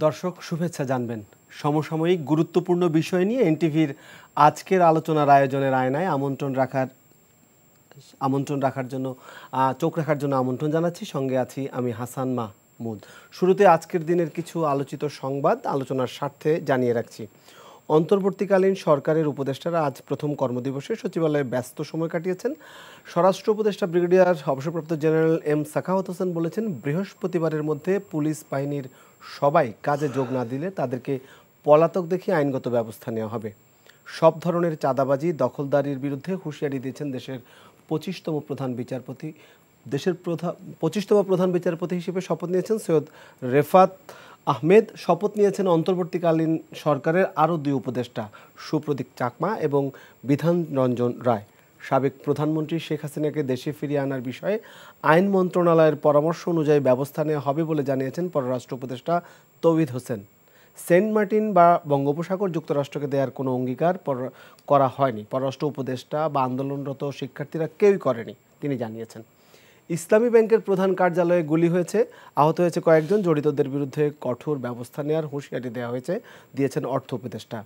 দর্শক শুভেচ্ছা জানবেন। সমসাময়িক গুরুত্বপূর্ণ বিষয় নিয়ে এনটিভির আজকের আলোচনার আয়োজনের আয়নায় আমন্ত্রণ রাখার জন্য চোখ রাখার জন্য আমন্ত্রণ জানাচ্ছি। সঙ্গে আছি আমি হাসান মাহমুদ। শুরুতে আজকের দিনের কিছু আলোচিত সংবাদ আলোচনার স্বার্থে জানিয়ে রাখছি। অন্তর্বর্তীকালীন সরকারের উপদেষ্টারা আজ প্রথম কর্মদিবসে সচিবালয়ে ব্যস্ত সময় কাটিয়েছেন। স্বরাষ্ট্র উপদেষ্টা ব্রিগেডিয়ার অবসরপ্রাপ্ত জেনারেল এম সাখাওয়াত হোসেন বলেছেন, বৃহস্পতিবারের মধ্যে পুলিশ বাহিনীর সবাই কাজে যোগ না দিলে তাদেরকে পলাতক দেখিয়ে আইনগত ব্যবস্থা নেওয়া হবে। সব ধরনের চাঁদাবাজি দখলদারির বিরুদ্ধে হুঁশিয়ারি দিয়েছেন দেশের 25তম প্রধান বিচারপতি হিসেবে শপথ নিয়েছেন সৈয়দ রেফাত আহমেদ। শপথ নিয়েছেন অন্তর্বর্তীকালীন সরকারের আরও দুই উপদেষ্টা সুপ্রদীপ চাকমা এবং বিধান রঞ্জন রায়। সাবেক প্রধানমন্ত্রী শেখ হাসিনাকে দেশে ফিরিয়ে আনার বিষয়ে আইন মন্ত্রণালয়ের পরামর্শ অনুযায়ী ব্যবস্থা নেওয়া হবে বলে জানিয়েছেন পররাষ্ট্র উপদেষ্টা তৌহিদ হোসেন। সেন্ট মার্টিন বা বঙ্গোপসাগর যুক্তরাষ্ট্রকে দেওয়ার কোনো অঙ্গীকার করা হয়নি। পররাষ্ট্র উপদেষ্টা বা আন্দোলনরত শিক্ষার্থীরা কেউই করেনি, তিনি জানিয়েছেন। ইসলামী ব্যাংকের প্রধান কার্যালয়ে গুলি হয়েছে, আহত হয়েছে কয়েকজন। জড়িতদের বিরুদ্ধে কঠোর ব্যবস্থা নেওয়ার হুঁশিয়ারি দিয়েছেন অর্থ উপদেষ্টা।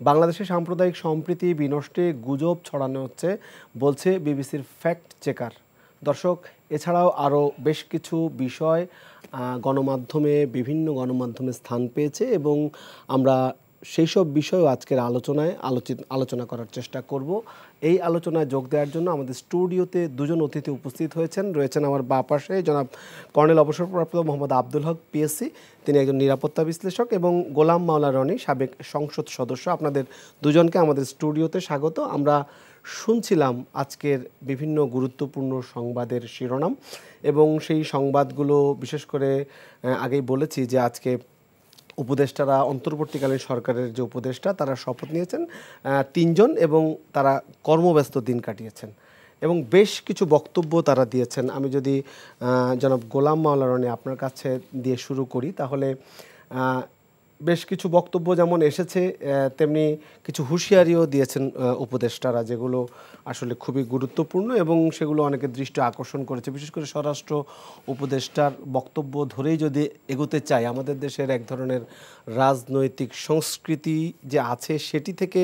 বাংলাদেশে সাম্প্রদায়িক সম্প্রীতি বিনষ্টে গুজব ছড়ানো হচ্ছে বলছে বিবিসির ফ্যাক্ট চেকার। দর্শক, এছাড়াও আরও বেশ কিছু বিষয় বিভিন্ন গণমাধ্যমে স্থান পেয়েছে এবং আমরা সেই সব বিষয়ও আজকের আলোচনা করার চেষ্টা করব। এই আলোচনায় যোগ দেওয়ার জন্য আমাদের স্টুডিওতে দুজন অতিথি উপস্থিত রয়েছেন আমার বাঁ পাশে জনাব কর্নেল অবসরপ্রাপ্ত মোহাম্মদ আব্দুল হক পিএসসি, তিনি একজন নিরাপত্তা বিশ্লেষক, এবং গোলাম মাওলা রনি, সাবেক সংসদ সদস্য। আপনাদের দুজনকে আমাদের স্টুডিওতে স্বাগত। আমরা শুনছিলাম আজকের বিভিন্ন গুরুত্বপূর্ণ সংবাদের শিরোনাম এবং সেই সংবাদগুলো বিশেষ করে আগেই বলেছি যে আজকে উপদেষ্টারা অন্তর্বর্তীকালীন সরকারের যে উপদেষ্টা তারা শপথ নিয়েছেন 3 জন এবং তারা কর্মব্যস্ত দিন কাটিয়েছেন এবং বেশ কিছু বক্তব্য তারা দিয়েছেন। আমি যদি জনাব গোলাম মাওলা রনি আপনার কাছে দিয়ে শুরু করি, তাহলে বেশ কিছু বক্তব্য যেমন এসেছে তেমনি কিছু হুঁশিয়ারিও দিয়েছেন উপদেষ্টারা, যেগুলো আসলে খুবই গুরুত্বপূর্ণ এবং সেগুলো অনেকের দৃষ্টি আকর্ষণ করেছে। বিশেষ করে স্বরাষ্ট্র উপদেষ্টার বক্তব্য ধরেই যদি এগোতে চাই, আমাদের দেশের এক ধরনের রাজনৈতিক সংস্কৃতি যে আছে সেটি থেকে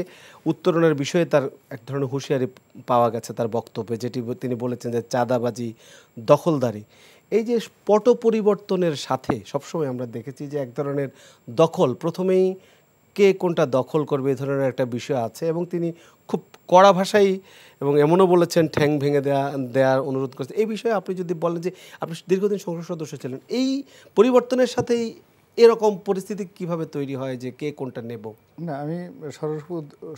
উত্তরণের বিষয়ে তার এক ধরনের হুঁশিয়ারি পাওয়া গেছে তার বক্তব্যে, যেটি তিনি বলেছেন যে চাঁদাবাজি, দখলদারি, এই যে পট পরিবর্তনের সাথে সবসময় আমরা দেখেছি যে এক ধরনের দখল, প্রথমেই কে কোনটা দখল করবে এই ধরনের একটা বিষয় আছে এবং তিনি খুব কড়া ভাষায় এবং এমনও বলেছেন ঠ্যাং ভেঙে দেওয়ার অনুরোধ করেছেন। এই বিষয়ে আপনি যদি বলেন যে আপনি দীর্ঘদিন সংসদ সদস্য ছিলেন, এই পরিবর্তনের সাথেই এরকম পরিস্থিতি কিভাবে তৈরি হয় যে কে কোনটা নেব? না, আমি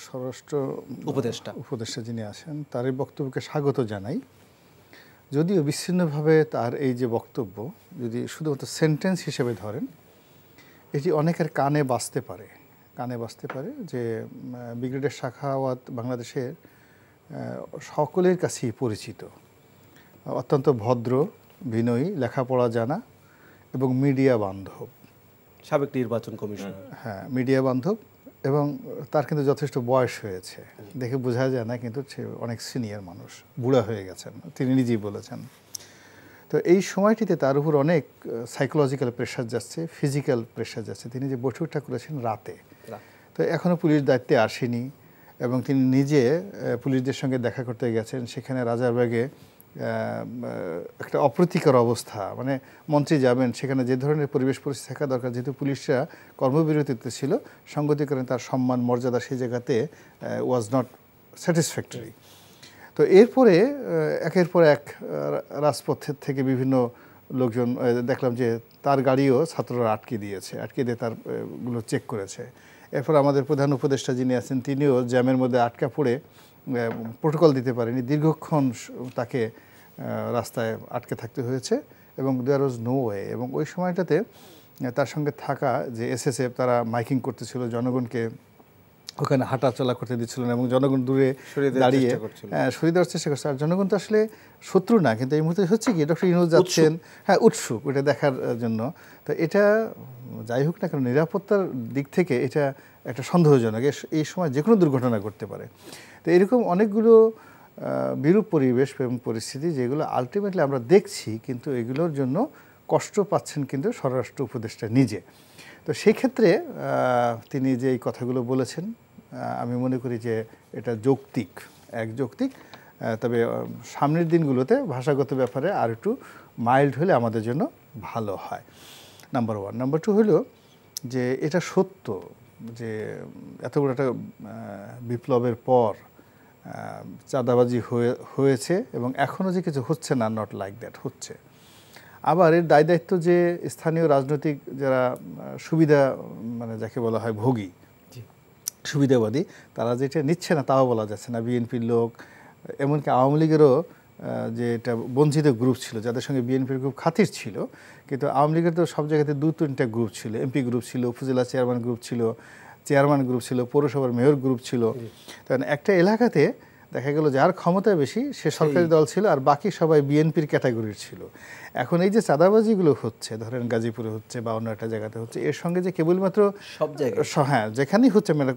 স্বরাষ্ট্র উপদেষ্টা যিনি আছেন তার এই বক্তব্যকে স্বাগত জানাই। যদিও বিচ্ছিন্নভাবে তার এই যে বক্তব্য যদি শুধুমাত্র সেন্টেন্স হিসেবে ধরেন, এটি অনেকের কানে বাজতে পারে যে ব্রিগেডিয়ার সাখাওয়াত বাংলাদেশের সকলের কাছেই পরিচিত, অত্যন্ত ভদ্র, বিনয়ী, লেখাপড়া জানা এবং মিডিয়া বান্ধব, সাবেক নির্বাচন কমিশন, হ্যাঁ মিডিয়া বান্ধব, এবং তার কিন্তু যথেষ্ট বয়স হয়েছে, দেখে বোঝা যায় না, কিন্তু সে অনেক সিনিয়র মানুষ, বুড়া হয়ে গেছেন, তিনি নিজেই বলেছেন। তো এই সময়টিতে তার উপর অনেক সাইকোলজিক্যাল প্রেশার যাচ্ছে, ফিজিক্যাল প্রেশার যাচ্ছে। তিনি যে বৈঠকটা করেছেন রাতে, তো এখনও পুলিশ দায়িত্বে আসেনি এবং তিনি নিজে পুলিশদের সঙ্গে দেখা করতে গেছেন। সেখানে রাজারবাগে একটা অপ্রীতিকর অবস্থা, মানে মন্ত্রী যাবেন সেখানে যে ধরনের পরিবেশ পরিস্থিতি থাকা দরকার, যেহেতু পুলিশরা কর্মবিরতিতে ছিল, সঙ্গতিকরণে তার সম্মান মর্যাদা সেই জায়গাতে ওয়াজ নট স্যাটিসফ্যাক্টরি। তো এরপরে একের পর এক রাজপথের থেকে বিভিন্ন লোকজন দেখলাম যে তার গাড়িও ছাত্ররা আটকে দিয়ে তার গুলো চেক করেছে। এরপর আমাদের প্রধান উপদেষ্টা যিনি আছেন তিনিও জ্যামের মধ্যে আটকা পড়ে প্রোটোকল দিতে পারেনি, দীর্ঘক্ষণ তাকে রাস্তায় আটকে থাকতে হয়েছে এবং দেয়ার ওয়াজ নো ওয়ে। এবং ওই সময়টাতে তার সঙ্গে থাকা যে এসএসএফ তারা মাইকিং করতেছিল, জনগণকে ওখানে হাঁটা চলা করতে দিচ্ছিল না এবং জনগণ দূরে দাঁড়িয়ে সরিয়ে দেওয়ার চেষ্টা করছে। আর জনগণ তো আসলে শত্রু না, কিন্তু এই মুহূর্তে হচ্ছে কি ডক্টর ইউনূস যাচ্ছেন, হ্যাঁ উৎসুক ওটা দেখার জন্য। তো এটা যাই হোক না কেন, নিরাপত্তার দিক থেকে এটা একটা সন্দেহজনক, এই সময় যে কোনো দুর্ঘটনা ঘটতে পারে। তো এরকম অনেকগুলো বিরূপ পরিবেশ এবং পরিস্থিতি যেগুলো আলটিমেটলি আমরা দেখছি, কিন্তু এগুলোর জন্য কষ্ট পাচ্ছেন কিন্তু স্বরাষ্ট্র উপদেষ্টা নিজে। তো তো সেই ক্ষেত্রে তিনি যে এই কথাগুলো বলেছেন আমি মনে করি যে এটা যৌক্তিক, যৌক্তিক। তবে সামনের দিনগুলোতে ভাষাগত ব্যাপারে আর একটু মাইল্ড হলে আমাদের জন্য ভালো হয়, নাম্বার ওয়ান। নাম্বার টু হলো যে এটা সত্য যে এত বড় একটা বিপ্লবের পর চাঁদাবাজি হয়েছে এবং এখনও যে কিছু হচ্ছে না, নট লাইক দ্যাট, হচ্ছে। আবার এর দায় দায়িত্ব যে স্থানীয় রাজনৈতিক যারা সুবিধা মানে যাকে বলা হয় ভোগী, সুবিধাবাদী, তারা যেটা নিচ্ছে না তাও বলা যাচ্ছে না। বিএনপির লোক, এমনকি আওয়ামী লীগেরও যে এটা বঞ্চিত গ্রুপ ছিল যাদের সঙ্গে বিএনপির গ্রুপ খাতির ছিল, কিন্তু আওয়ামী লীগের তো সব জায়গাতে 2-3টা গ্রুপ ছিল। এমপি গ্রুপ ছিল, উপজেলা চেয়ারম্যান গ্রুপ ছিল, পৌরসভার মেয়র গ্রুপ ছিল। কারণ একটা এলাকাতে দেখা গেল যার ক্ষমতা বেশি সে সরকারি দল ছিল আর বাকি সবাই বিএনপির ক্যাটাগরির ছিল। এখন এই যে চাঁদাবাজিগুলো হচ্ছে, ধরেন গাজীপুরে হচ্ছে বা অন্য একটা জায়গাতে হচ্ছে, এর সঙ্গে যে কেবলমাত্র সব জায়গায়, হ্যাঁ যেখানেই হচ্ছে, মানে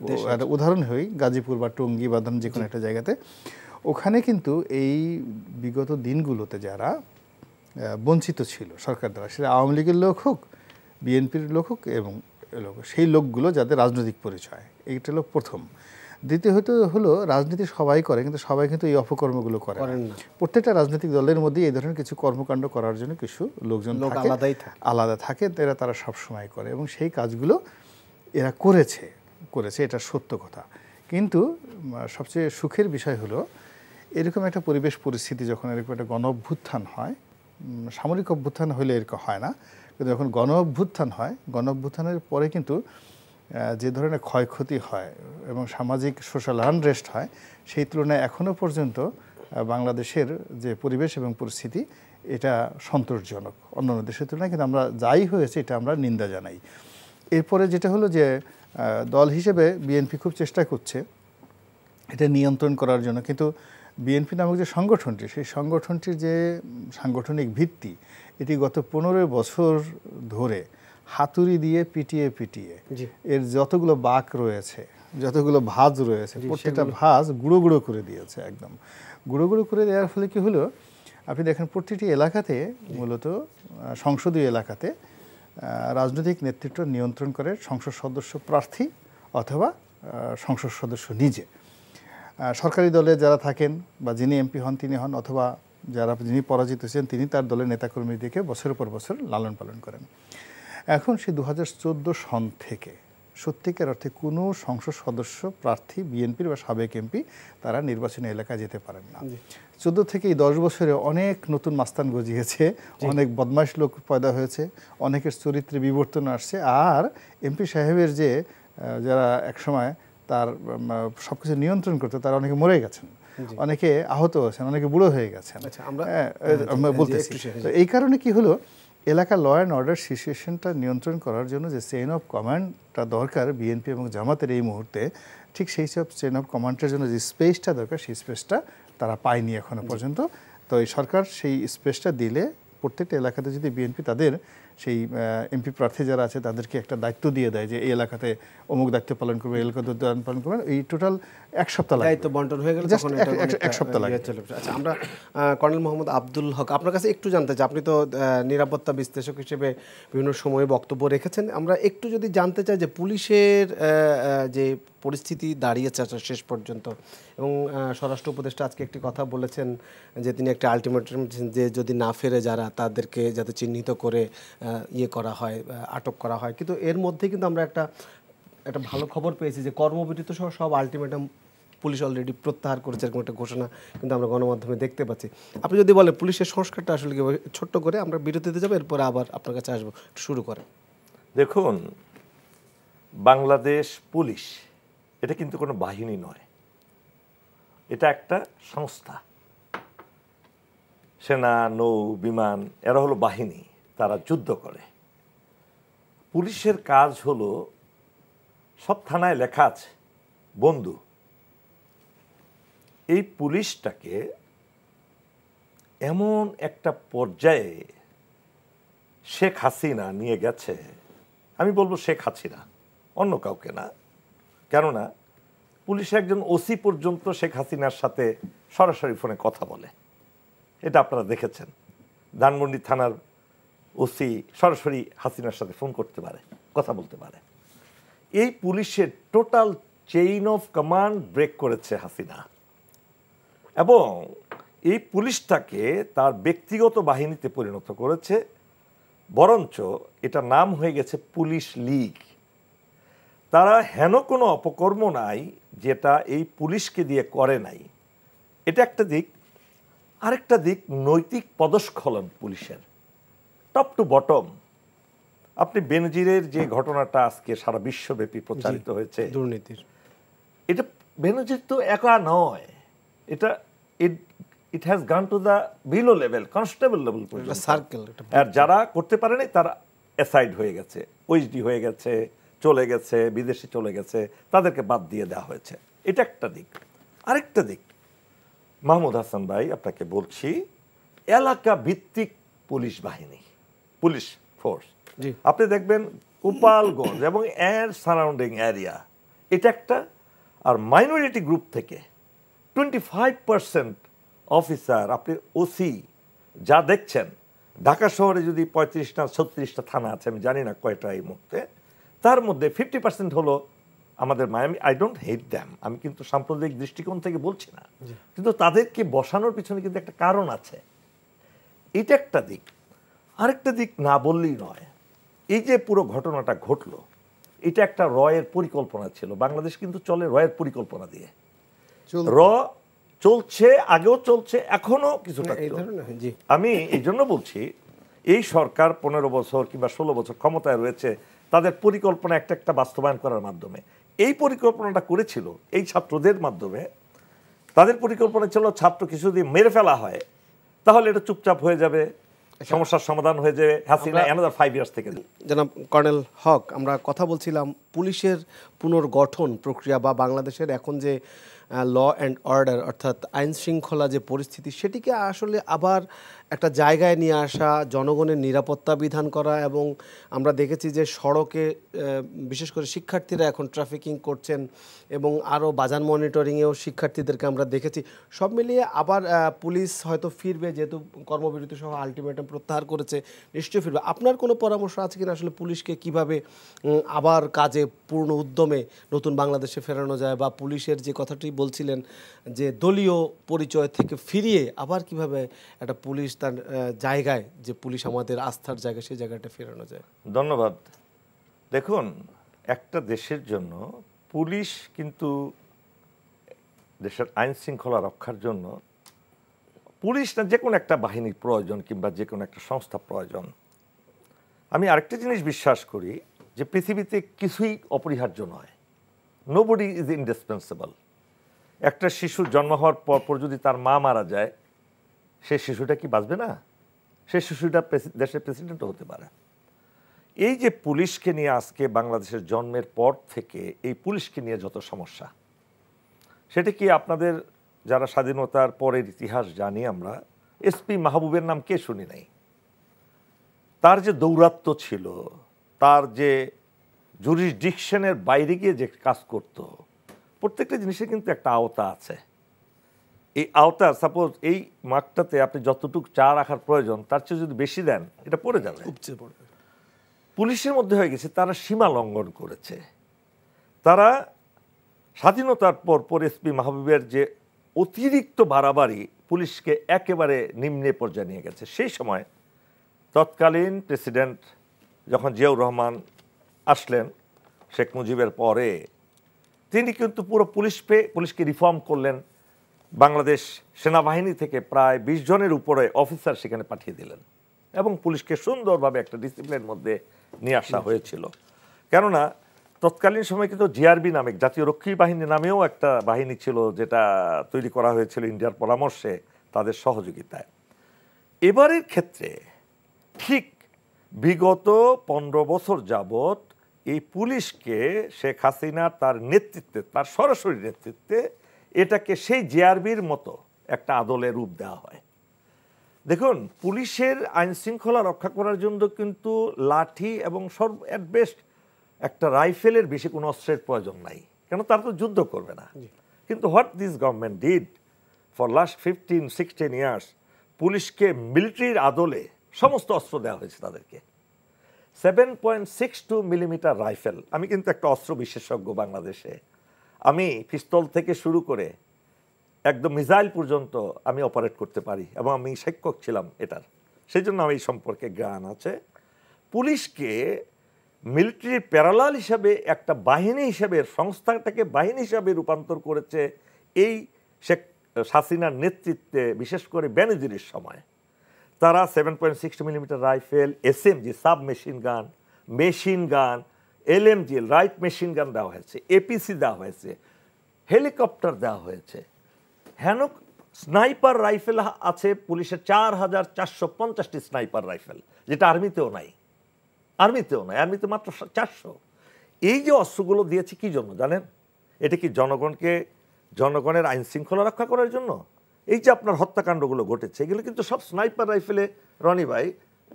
উদাহরণ হই গাজীপুর বা টঙ্গী বা যে কোনো একটা জায়গাতে, ওখানে কিন্তু এই বিগত দিনগুলোতে যারা বঞ্চিত ছিল সরকার দ্বারা, সেটা আওয়ামী লীগের লোক হোক, বিএনপির লোক হোক, এবং সেই লোকগুলো যাদের রাজনৈতিক পরিচয়, এইটা হলো প্রথম। দ্বিতীয়ত হলো রাজনীতি সবাই করে, কিন্তু সবাই কিন্তু এই অপকর্মগুলো করে না। প্রত্যেকটা রাজনৈতিক দলের মধ্যে এই ধরনের কিছু কর্মকাণ্ড করার জন্য কিছু লোকজন আলাদা থাকে, তারা সবসময় করে এবং সেই কাজগুলো এরা করেছে, এটা সত্য কথা। কিন্তু সবচেয়ে সুখের বিষয় হলো এরকম একটা পরিবেশ পরিস্থিতি যখন এরকম একটা গণ অভ্যুত্থান হয়, সামরিক অভ্যুত্থান হলে এরকম হয় না, কিন্তু যখন গণ অভ্যুত্থান হয়, গণ অভ্যুত্থানের পরে কিন্তু যে ধরনের ক্ষয়ক্ষতি হয় এবং সামাজিক সোশ্যাল আনরেস্ট হয়, সেই তুলনায় এখনও পর্যন্ত বাংলাদেশের যে পরিবেশ এবং পরিস্থিতি এটা সন্তোষজনক অন্যান্য দেশের তুলনায়। কিন্তু আমরা যাই হয়েছে এটা আমরা নিন্দা জানাই। এরপরে যেটা হলো যে দল হিসেবে বিএনপি খুব চেষ্টা করছে এটা নিয়ন্ত্রণ করার জন্য, কিন্তু বিএনপি নামক যে সংগঠনটি, সেই সংগঠনটির যে সাংগঠনিক ভিত্তি, এটি গত 15 বছর ধরে হাতুড়ি দিয়ে পিটিয়ে এর যতগুলো বাঁক রয়েছে, যতগুলো ভাঁজ রয়েছে, প্রত্যেকটা ভাঁজ গুঁড়ো গুঁড়ো করে দিয়েছে, একদম গুঁড়ো গুঁড়ো করে দেওয়ার ফলে কি হলো, আপনি দেখেন প্রতিটি এলাকাতে, মূলত সংসদীয় এলাকাতে রাজনৈতিক নেতৃত্ব নিয়ন্ত্রণ করে সংসদ সদস্য প্রার্থী অথবা সংসদ সদস্য নিজে। সরকারি দলে যারা থাকেন বা যিনি এমপি হন তিনি হন, অথবা যিনি পরাজিত হয়েছেন তিনি তার দলের নেতাকর্মীদেরকে বছরের পর বছর লালন পালন করেন। এখন সে 2014 সন থেকে সত্যিকার অর্থে কোনো সংসদ সদস্য প্রার্থী বিএনপির বা সাবেক এমপি তারা নির্বাচনী এলাকায় যেতে পারেন না। 14 থেকে এই 10 বছরে অনেক নতুন মাস্তান গজিয়েছে, অনেক বদমাশ লোক পয়দা হয়েছে, অনেকের চরিত্রে বিবর্তন আসছে। আর এমপি সাহেবের যে যারা একসময় তার সব কিছু নিয়ন্ত্রণ করতে, তারা অনেকে মরে গেছেন, অনেকে আহত হয়েছেন, অনেকে বুড়ো হয়ে গেছেন। আমরা বলতেছি এই কারণে কি হলো, এলাকার ল অ্যান্ড অর্ডার সিচুয়েশনটা নিয়ন্ত্রণ করার জন্য যে চেইন অফ কমান্ডটা দরকার বিএনপি এবং জামাতের এই মুহূর্তে, ঠিক সেই সব চেইন অফ কমান্ডের জন্য যে স্পেসটা দরকার, সেই স্পেসটা তারা পায়নি এখনো পর্যন্ত। তো এই সরকার সেই স্পেসটা দিলে প্রত্যেকটা এলাকাতে যদি বিএনপি তাদের সেই এমপি প্রার্থী যারা আছে তাদেরকে একটা দায়িত্ব দিয়ে দেয় যে এই এলাকাতে অমুক দায়িত্ব পালন করবে, এই এলাকাতে দায়িত্ব পালন করবে, এই টোটাল 1 সপ্তাহ লাগে, দায়িত্ব বন্টন হয়ে গেল, তখন 1 সপ্তাহ লাগে। আচ্ছা, আমরা কর্নেল মোহাম্মদ আব্দুল হক, আপনার কাছে একটু জানতে চাই, আপনি তো নিরাপত্তা বিশ্লেষক হিসেবে বিভিন্ন সময়ে বক্তব্য রেখেছেন, আমরা একটু যদি জানতে চাই যে পুলিশের যে পরিস্থিতি দাঁড়িয়েছে শেষ পর্যন্ত, এবং স্বরাষ্ট্র উপদেষ্টা আজকে একটি কথা বলেছেন যে তিনি একটা আলটিমেটাম যে যদি না ফেরে যারা, তাদেরকে যাতে চিহ্নিত করে করা হয়, আটক করা হয়। কিন্তু এর মধ্যে কিন্তু আমরা একটা ভালো খবর পেয়েছি যে কর্মবিরতি সহ সব আলটিমেটাম পুলিশ অলরেডি প্রত্যাহার করেছে, এরকম একটা ঘোষণা কিন্তু আমরা গণমাধ্যমে দেখতে পাচ্ছি। আপনি যদি বলেন পুলিশের সংস্কারটা আসলে কি, ছোট্ট করে আমরা বিরতিতে যাবো, এরপরে আবার আপনার কাছে আসবো, শুরু করেন। দেখুন, বাংলাদেশ পুলিশ এটা কিন্তু কোনো বাহিনী নয়, এটা একটা সংস্থা। সেনা, নৌ, বিমান এরা হলো বাহিনী, তারা যুদ্ধ করে। পুলিশের কাজ হলো, সব থানায় লেখা আছে বন্ধু, এই পুলিশটাকে এমন একটা পর্যায়ে শেখ হাসিনা নিয়ে গেছে, আমি বলবো শেখ হাসিনা, অন্য কাউকে না। কেননা পুলিশের একজন ওসি পর্যন্ত শেখ হাসিনার সাথে সরাসরি ফোনে কথা বলে, এটা আপনারা দেখেছেন। ধানমন্ডি থানার ওসি সরাসরি হাসিনার সাথে ফোন করতে পারে। কথা বলতে পারে। এই পুলিশের total chain of command break করেছে হাসিনা, এবং এই পুলিশটাকে তার ব্যক্তিগত বাহিনীতে পরিণত করেছে। বরঞ্চ এটা নাম হয়ে গেছে পুলিশ লীগ। তারা হেন কোনো অপকর্ম নাই যেটা এই পুলিশকে দিয়ে করে নাই। এটা একটা দিক। আরেকটা দিক নৈতিক পদস্খলন পুলিশের টপ টু বটম। আপনি বেনজিরের যে ঘটনাটা আজকে সারা বিশ্বব্যাপী প্রচারিত হয়েছে, দুর্নীতির, এটা বেনজির তো একা নয়, এটা it has gone to the below level, constable level পর্যন্ত সার্কেল। আর যারা করতে পারেনি তারা অ্যাসাইড হয়ে গেছে, ওএইচডি হয়ে গেছে, চলে গেছে, বিদেশে চলে গেছে, তাদেরকে বাদ দিয়ে দেওয়া হয়েছে। এটা একটা দিক। আরেকটা দিক, মাহমুদ হাসান ভাই আপনাকে বলছি, এলাকা ভিত্তিক পুলিশ বাহিনী, পুলিশ ফোর্স, আপনি দেখবেন গোপালগঞ্জ এবং এর সারাউন্ডিং এরিয়া, এটা একটা। আর মাইনরিটি গ্রুপ থেকে 25% অফিসার, আপনি ওসি যা দেখছেন, ঢাকা শহরে যদি 35টা 36টা থানা আছে, আমি জানি না কয়টা এই মুহূর্তে, তার মধ্যে 50% হলো আমাদের Miami. I don't hate them, আমি কিন্তু সাম্প্রদায়িক দৃষ্টিকোণ থেকে বলছি না, কিন্তু তাদেরকে বসানোর পিছনে কিন্তু একটা কারণ আছে। এটা একটা দিক। আরেকটা দিক না বললেই নয়, এই যে পুরো ঘটনাটা ঘটলো, এটা একটা রয়ের পরিকল্পনা ছিল। বাংলাদেশ কিন্তু চলে রয়ের পরিকল্পনা দিয়ে। র চলছে, আগেও চলছে, এখনো কিছুটা। আমি এই জন্য বলছি, এই সরকার 15 বছর কিংবা 16 বছর ক্ষমতায় রয়েছে, তাদের পরিকল্পনা একটা একটা বাস্তবায়ন করার মাধ্যমে। এই পরিকল্পনাটা করেছিল এই ছাত্রদের মাধ্যমে। তাদের পরিকল্পনা ছিল ছাত্র কিছু যদি মেরে ফেলা হয় তাহলে এটা চুপচাপ হয়ে যাবে, সমস্যার সমাধান হয়ে যাবে, হাসিনা অ্যানাদার 5 ইয়ার্স থেকে। জনাব কর্নেল হক, আমরা কথা বলছিলাম পুলিশের পুনর্গঠন প্রক্রিয়া বা বাংলাদেশের এখন যে ল অ্যান্ড অর্ডার অর্থাৎ আইন শৃঙ্খলা যে পরিস্থিতি, সেটিকে আসলে আবার একটা জায়গায় নিয়ে আসা, জনগণের নিরাপত্তা বিধান করা। এবং আমরা দেখেছি যে সড়কে বিশেষ করে শিক্ষার্থীরা এখন ট্রাফিকিং করছেন, এবং আরও বাজার মনিটরিংয়েও শিক্ষার্থীদেরকে আমরা দেখেছি। সব মিলিয়ে আবার পুলিশ হয়তো ফিরবে, যেহেতু কর্মবিরতি সহ আলটিমেটাম প্রত্যাহার করেছে, নিশ্চয়ই ফিরবে। আপনার কোনো পরামর্শ আছে কিনা আসলে পুলিশকে কিভাবে আবার কাজে পূর্ণ উদ্যমে নতুন বাংলাদেশে ফেরানো যায়, বা পুলিশের যে কথাটি বলছিলেন যে দলীয় পরিচয় থেকে ফিরিয়ে আবার কিভাবে একটা পুলিশ তার জায়গায়, যে পুলিশ আমাদের আস্থার জায়গা, সেই জায়গাটা ফেরানো যায়? ধন্যবাদ। দেখুন, একটা দেশের জন্য পুলিশ কিন্তু দেশের আইন শৃঙ্খলা রক্ষার জন্য পুলিশ না, যে কোনো একটা বাহিনীর প্রয়োজন কিংবা যে কোনো একটা সংস্থা প্রয়োজন। আমি আরেকটা জিনিস বিশ্বাস করি যে পৃথিবীতে কিছুই অপরিহার্য নয়, নোবডি ইজ ইনডিসপেন্সেবল। একটা শিশু জন্ম হওয়ার পর যদি তার মা মারা যায়, সেই শিশুটা কি বাঁচবে না? সেই শিশুটা দেশের প্রেসিডেন্টও হতে পারে। এই যে পুলিশকে নিয়ে আজকে বাংলাদেশের জন্মের পর থেকে এই পুলিশকে নিয়ে যত সমস্যা, সেটা কি আপনাদের যারা স্বাধীনতার পরের ইতিহাস জানি আমরা, এসপি মাহবুবের নাম কে শুনি নাই? তার যে দৌরাত্ম্য ছিল, তার যে জুরিসডিকশনের বাইরে গিয়ে যে কাজ করত, প্রত্যেকটা জিনিসের কিন্তু একটা আওতা আছে। এই আওতা, সাপোজ এই মাঠটাতে আপনি যতটুকু চা রাখার প্রয়োজন তার চেয়ে যদি বেশি দেন, এটা পড়ে যাবে, উপচে পড়বে। পুলিশের মধ্যে হয়ে গেছে, তারা সীমা লঙ্ঘন করেছে। তারা স্বাধীনতার পর এসপি মাহবুবের যে অতিরিক্ত বাড়াবাড়ি পুলিশকে একেবারে নিম্নে পর্যায়ে নিয়ে গেছে। সেই সময় তৎকালীন প্রেসিডেন্ট যখন জিয়াউর রহমান আসলেন শেখ মুজিবের পরে, তিনি কিন্তু পুরো পুলিশকে রিফর্ম করলেন। বাংলাদেশ সেনাবাহিনী থেকে প্রায় 20 জনের উপরে অফিসার সেখানে পাঠিয়ে দিলেন, এবং পুলিশকে সুন্দরভাবে একটা ডিসিপ্লিনের মধ্যে নিয়ে আসা হয়েছিল। কেননা তৎকালীন সময় কিন্তু জিআরবি নামে, জাতীয় রক্ষী বাহিনী নামেও একটা বাহিনী ছিল, যেটা তৈরি করা হয়েছিল ইন্ডিয়ার পরামর্শে, তাদের সহযোগিতায়। এবারের ক্ষেত্রে ঠিক বিগত 15 বছর যাবৎ এই পুলিশকে শেখ হাসিনা তার নেতৃত্বে, তার সরাসরি নেতৃত্বে, এটাকে সেই জিআরবির মতো একটা আদলে রূপ দেওয়া হয়। দেখুন, পুলিশের আইন শৃঙ্খলা রক্ষা করার জন্য কিন্তু লাঠি এবং অ্যাট বেস্ট একটা রাইফেলের বেশি কোনো অস্ত্রের প্রয়োজন নাই, কেন তারা তো যুদ্ধ করবে না। কিন্তু what this government did for last 15-16 years, পুলিশকে মিলিটারির আদলে সমস্ত অস্ত্র দেওয়া হয়েছে তাদেরকে। 7.62 মিলিমিটার রাইফেল। আমি কিন্তু একটা অস্ত্র বিশেষজ্ঞ বাংলাদেশে। আমি পিস্তল থেকে শুরু করে একদম মিসাইল পর্যন্ত আমি অপারেট করতে পারি এবং আমি শিক্ষক ছিলাম এটার, সেই জন্য আমি এই সম্পর্কে জ্ঞান আছে। পুলিশকে মিলিটারি প্যারালাল হিসাবে একটা বাহিনী হিসাবে, সংস্থাটাকে বাহিনী হিসাবে রূপান্তর করেছে এই শেখ হাসিনার নেতৃত্বে, বিশেষ করে বেনজিরের সময়। তারা 7.62 millimetre rifle, SMG sub machine gun, LMG light machine gun দেওয়া হয়েছে, এপিসি দেওয়া হয়েছে, হেলিকপ্টার দেওয়া হয়েছে। হেন স্নাইপার রাইফেল আছে পুলিশের 4,450টি স্নাইপার রাইফেল, যেটা আর্মিতেও নাই। আর্মিতে মাত্র 400। এই যে অস্ত্রগুলো দিয়েছে কি জন্য জানেন? এটা কি জনগণের আইন শৃঙ্খলা রক্ষা করার জন্য? এই যে আপনার হত্যাকাণ্ডগুলো ঘটেছে, এগুলো কিন্তু সব স্নাইপার রাইফেলে, রনি ভাই,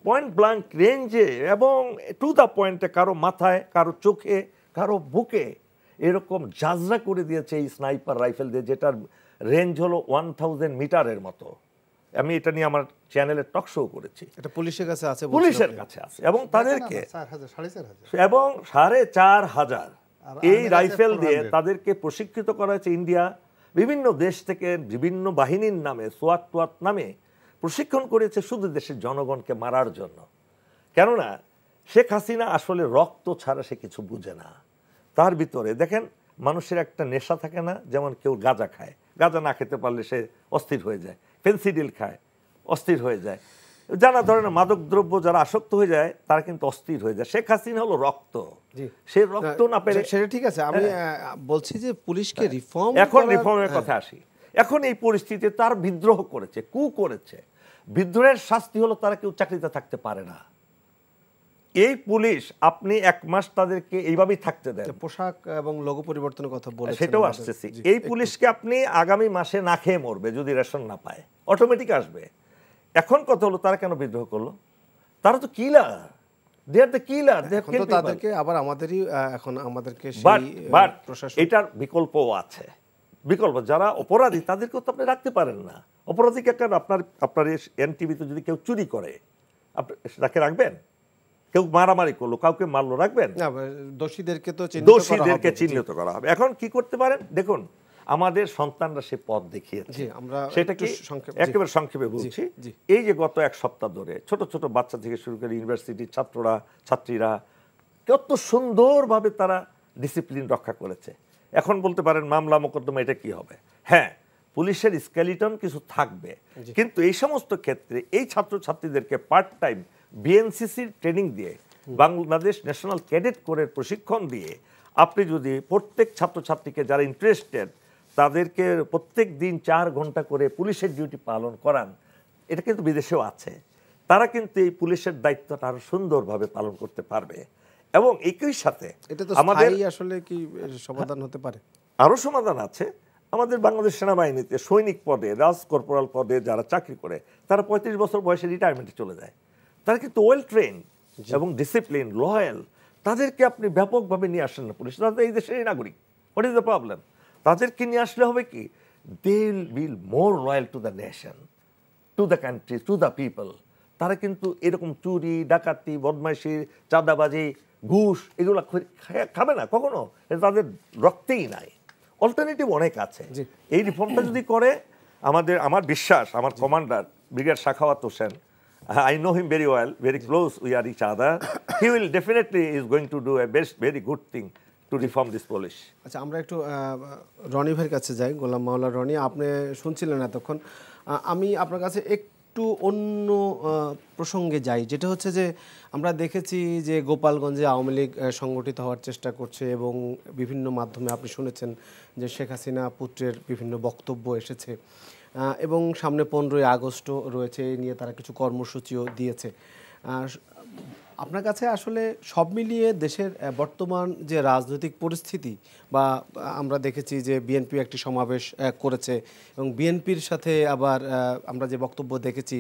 পয়েন্ট ব্ল্যাঙ্ক রেঞ্জে এবং টু দ্য পয়েন্টে, কারো মাথায়, কারো চোখে, কারো বুকে এরকম জাজরা করে দিয়েছে এই স্নাইপার রাইফেল দিয়ে, যেটার রেঞ্জ হলো 1000 মিটারের মতো। আমি এটা নিয়ে আমার চ্যানেলে টক শো করেছি। এটা পুলিশের কাছে আছে, এবং তাদেরকে এবং 4,500 এই রাইফেল দিয়ে তাদেরকে প্রশিক্ষিত করা হয়েছে। ইন্ডিয়া বিভিন্ন দেশ থেকে বিভিন্ন বাহিনীর নামে, সোয়াত নামে প্রশিক্ষণ করেছে শুধু দেশের জনগণকে মারার জন্য। কেননা শেখ হাসিনা আসলে রক্ত ছাড়া সে কিছু বুঝে না। তার ভিতরে দেখেন, মানুষের একটা নেশা থাকে না, যেমন কেউ গাঁজা খায়, গাঁজা না খেতে পারলে সে অস্থির হয়ে যায়, ফেন্সিডিল খায়, অস্থির হয়ে যায়, যারা ধরেন মাদক দ্রব্য যারা আসক্ত হয়ে যায় তারা কিন্তু অস্থির হয়ে যায়। শেখ হাসিনা হলো রক্ত, সে রক্ত না পেলে সেটা ঠিক আছে। আমি বলছি যে পুলিশকে রিফর্ম, এখন রিফর্মের কথা আসি। এখন এই পরিস্থিতিতে তার বিদ্রোহ করেছে, কু করেছে, বিদ্রোহের শাস্তি হলো তারা কেউ চাকরিতে থাকতে পারে না। এই পুলিশ আপনি 1 মাস তাদেরকে এইভাবেই থাকতে দেন। পোশাক এবং লোগো পরিবর্তনের কথা বলেছেন, সেটাও আসতেছি। এই পুলিশকে আপনি আগামী মাসে না খেয়ে মরবে যদি রেশন না পায়, অটোমেটিক আসবে। এখন কথা হলো তারা কেন বিদ্রোহ করলো? তারা তো কিলার, দে আর দ্য কিলার। তাদেরকে আবার আমাদেরকে এটার বিকল্পও আছে। বিকল্প যারা অপরাধী তাদেরকেও তো আপনি রাখতে পারেন না। অপরাধীকে কেন আপনার এনটিভিতে যদি কেউ চুরি করে আপনি তাকে রাখবেন? কেউ মারামারি করলো, কাউকে মারলো, রাখবেন? দোষীদেরকে চিহ্নিত করা হবে। এখন কি করতে পারেন দেখুন, আমাদের সন্তানরা সে পথ দেখিয়েছে। সেটা কি একেবারে সংক্ষেপে বলছি। এই যে গত 1 সপ্তাহ ধরে ছোট ছোট বাচ্চা থেকে শুরু করে ইউনিভার্সিটির ছাত্রীরা কত সুন্দরভাবে তারা ডিসিপ্লিন রক্ষা করেছে। এখন বলতে পারেন মামলা মোকদ্দমা এটা কি হবে? হ্যাঁ, পুলিশের স্কেলিটন কিছু থাকবে, কিন্তু এই সমস্ত ক্ষেত্রে এই ছাত্রছাত্রীদেরকে পার্ট টাইম বিএনসিসির ট্রেনিং দিয়ে, বাংলাদেশ ন্যাশনাল ক্যাডেট কোরের প্রশিক্ষণ দিয়ে আপনি যদি প্রত্যেক ছাত্রছাত্রীকে যারা ইন্টারেস্টেড তাদেরকে প্রত্যেক দিন 4 ঘন্টা করে পুলিশের ডিউটি পালন করান, এটা কিন্তু বিদেশেও আছে, তারা কিন্তু এই পুলিশের দায়িত্বটা আরো সুন্দরভাবে পালন করতে পারবে। এবং একই সাথে আমাদের আসলে কি সমাধান হতে পারে? আরো সমাধান আছে। আমাদের বাংলাদেশ সেনাবাহিনীতে সৈনিক পদে, রাজ কর্পোরাল পদে যারা চাকরি করে তারা 35 বছর বয়সে রিটায়ারমেন্টে চলে যায়। তারা কিন্তু ওয়েল ট্রেন এবং ডিসিপ্লিন, লয়াল। তাদেরকে আপনি ব্যাপকভাবে নিয়ে আসেন না পুলিশ, তাদের এই দেশেরই নাগরিক। What is the problem? তাদেরকে নিয়ে আসলে হবে কি, they will be more loyal to the nation, to the country, to the people. তারা কিন্তু এরকম চুরি, ডাকাতি, বদমাইশি, চাঁদাবাজি, ঘুষ এগুলো খাবে না কখনো, এটা তাদের রক্তেই নাই। অল্টারনেটিভ অনেক আছে। এই রিফর্মটা যদি করে, আমার বিশ্বাস, আমার commander brigade Sakhawat Hossain, I know him very well, very close, we are each other. He will definitely is going to do a very good thing to reform this police. আচ্ছা, আমরা একটু রনি ভাইয়ের কাছে যাই। গোলাম মাওলা রনি, আপনি শুনছিলেন এতক্ষণ। আমি আপনার কাছে একটু অন্য প্রসঙ্গে যাই, যেটা হচ্ছে যে আমরা দেখেছি যে গোপালগঞ্জে আওয়ামী লীগ সংগঠিত হওয়ার চেষ্টা করছে এবং বিভিন্ন মাধ্যমে আপনি শুনেছেন যে শেখ হাসিনা পুত্রের বিভিন্ন বক্তব্য এসেছে এবং সামনে 15ই আগস্টও রয়েছে, এই নিয়ে তারা কিছু কর্মসূচিও দিয়েছে। আপনার কাছে আসলে সব মিলিয়ে দেশের বর্তমান যে রাজনৈতিক পরিস্থিতি, বা আমরা দেখেছি যে বিএনপি একটি সমাবেশ করেছে এবং বিএনপির সাথে আবার আমরা যে বক্তব্য দেখেছি